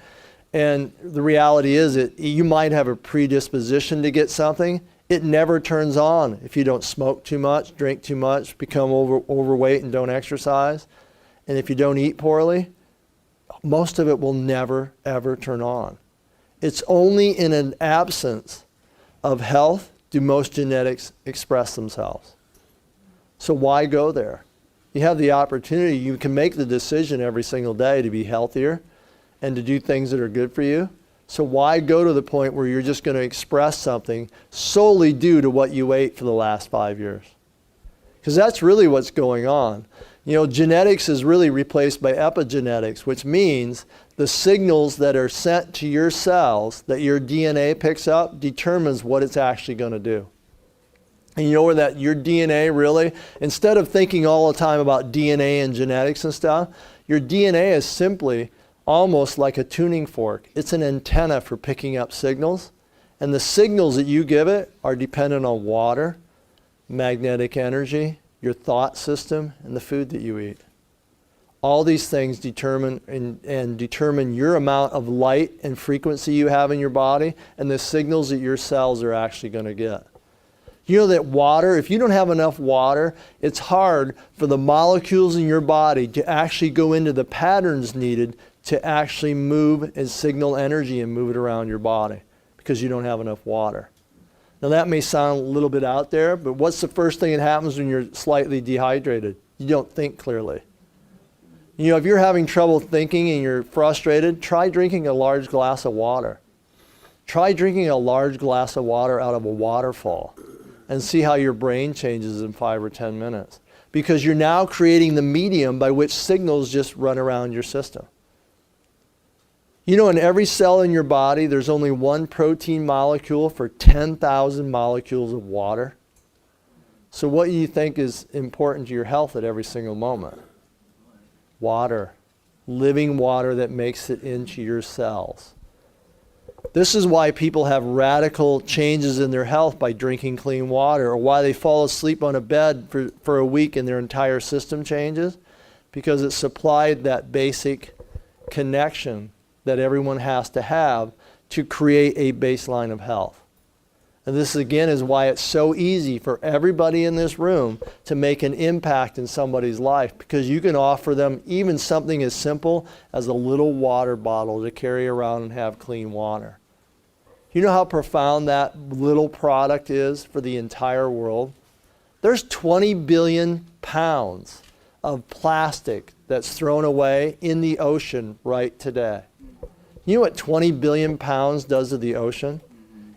And the reality is that you might have a predisposition to get something. It never turns on if you don't smoke too much, drink too much, become overweight and don't exercise. And if you don't eat poorly, most of it will never, ever turn on. It's only in an absence of health do most genetics express themselves. So why go there? You have the opportunity, you can make the decision every single day to be healthier and to do things that are good for you. So why go to the point where you're just going to express something solely due to what you ate for the last 5 years? Because that's really what's going on. Genetics is really replaced by epigenetics, which means the signals that are sent to your cells that your DNA picks up determines what it's actually going to do. And where that your DNA really, instead of thinking all the time about DNA and genetics and stuff, your DNA is simply almost like a tuning fork. It's an antenna for picking up signals. And the signals that you give it are dependent on water, magnetic energy, your thought system, and the food that you eat. All these things determine and determine your amount of light and frequency you have in your body and the signals that your cells are actually going to get. You know that water, if you don't have enough water, it's hard for the molecules in your body to actually go into the patterns needed to actually move and signal energy and move it around your body because you don't have enough water. Now that may sound a little bit out there, but what's the first thing that happens when you're slightly dehydrated? You don't think clearly. If you're having trouble thinking and you're frustrated, try drinking a large glass of water. Try drinking a large glass of water out of a waterfall and see how your brain changes in 5 or 10 minutes. Because you're now creating the medium by which signals just run around your system. In every cell in your body, there's only one protein molecule for 10,000 molecules of water. So what do you think is important to your health at every single moment? Water. Living water that makes it into your cells. This is why people have radical changes in their health by drinking clean water, or why they fall asleep on a bed for a week and their entire system changes, because it supplied that basic connection that everyone has to have to create a baseline of health. And this again is why it's so easy for everybody in this room to make an impact in somebody's life, because you can offer them even something as simple as a little water bottle to carry around and have clean water. You know how profound that little product is for the entire world? There's 20 billion pounds of plastic that's thrown away in the ocean right today. You know what 20 billion pounds does to the ocean?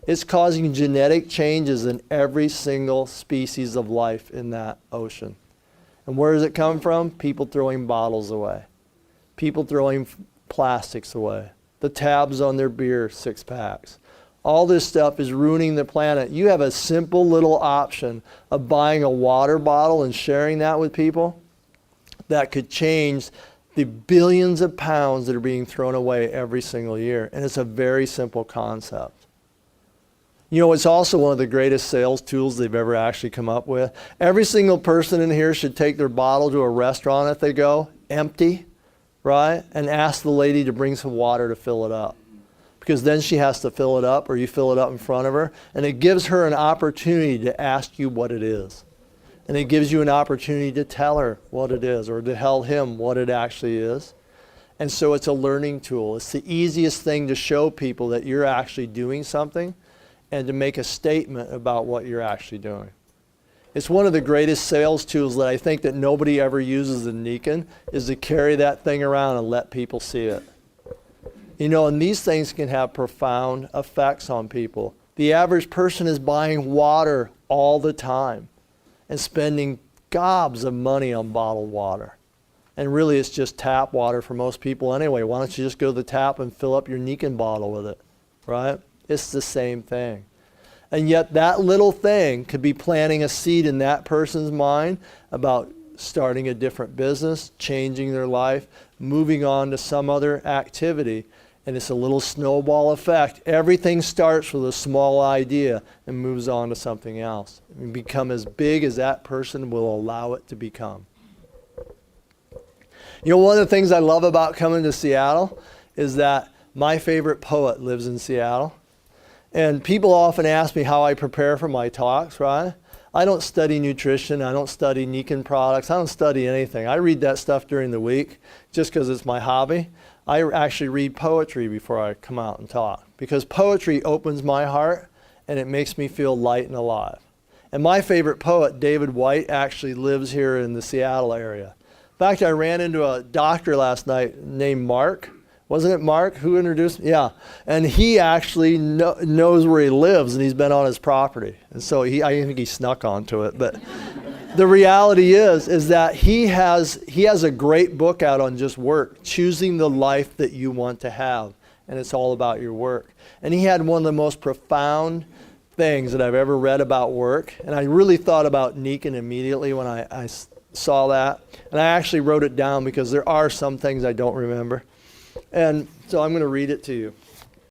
It's causing genetic changes in every single species of life in that ocean. And where does it come from? People throwing bottles away. People throwing plastics away. The tabs on their beer 6-packs. All this stuff is ruining the planet. You have a simple little option of buying a water bottle and sharing that with people that could change the billions of pounds that are being thrown away every single year. And it's a very simple concept. It's also one of the greatest sales tools they've ever actually come up with. Every single person in here should take their bottle to a restaurant if they go, empty, right? And ask the lady to bring some water to fill it up. Because then she has to fill it up, or you fill it up in front of her. And it gives her an opportunity to ask you what it is. And it gives you an opportunity to tell her what it is, or to tell him what it actually is. And so it's a learning tool. It's the easiest thing to show people that you're actually doing something and to make a statement about what you're actually doing. It's one of the greatest sales tools that I think that nobody ever uses in Nikon, is to carry that thing around and let people see it. And these things can have profound effects on people. The average person is buying water all the time and spending gobs of money on bottled water. And really it's just tap water for most people anyway. Why don't you just go to the tap and fill up your Nikon bottle with it, right? It's the same thing. And yet that little thing could be planting a seed in that person's mind about starting a different business, changing their life, moving on to some other activity. And it's a little snowball effect. Everything starts with a small idea and moves on to something else. And become as big as that person will allow it to become. You know, one of the things I love about coming to Seattle is that my favorite poet lives in Seattle. And people often ask me how I prepare for my talks, right? I don't study nutrition. I don't study Nikan products. I don't study anything. I read that stuff during the week just because it's my hobby. I actually read poetry before I come out and talk because poetry opens my heart and it makes me feel light and alive. And my favorite poet, David White, actually lives here in the Seattle area. In fact, I ran into a doctor last night named Mark. Wasn't it Mark who introduced me? Yeah. And he actually knows where he lives, and he's been on his property. And so I think he snuck onto it. But the reality is that he has a great book out on just work, choosing the life that you want to have. And it's all about your work. And he had one of the most profound things that I've ever read about work. And I really thought about Nikan immediately when I saw that. And I actually wrote it down because there are some things I don't remember. And so I'm going to read it to you.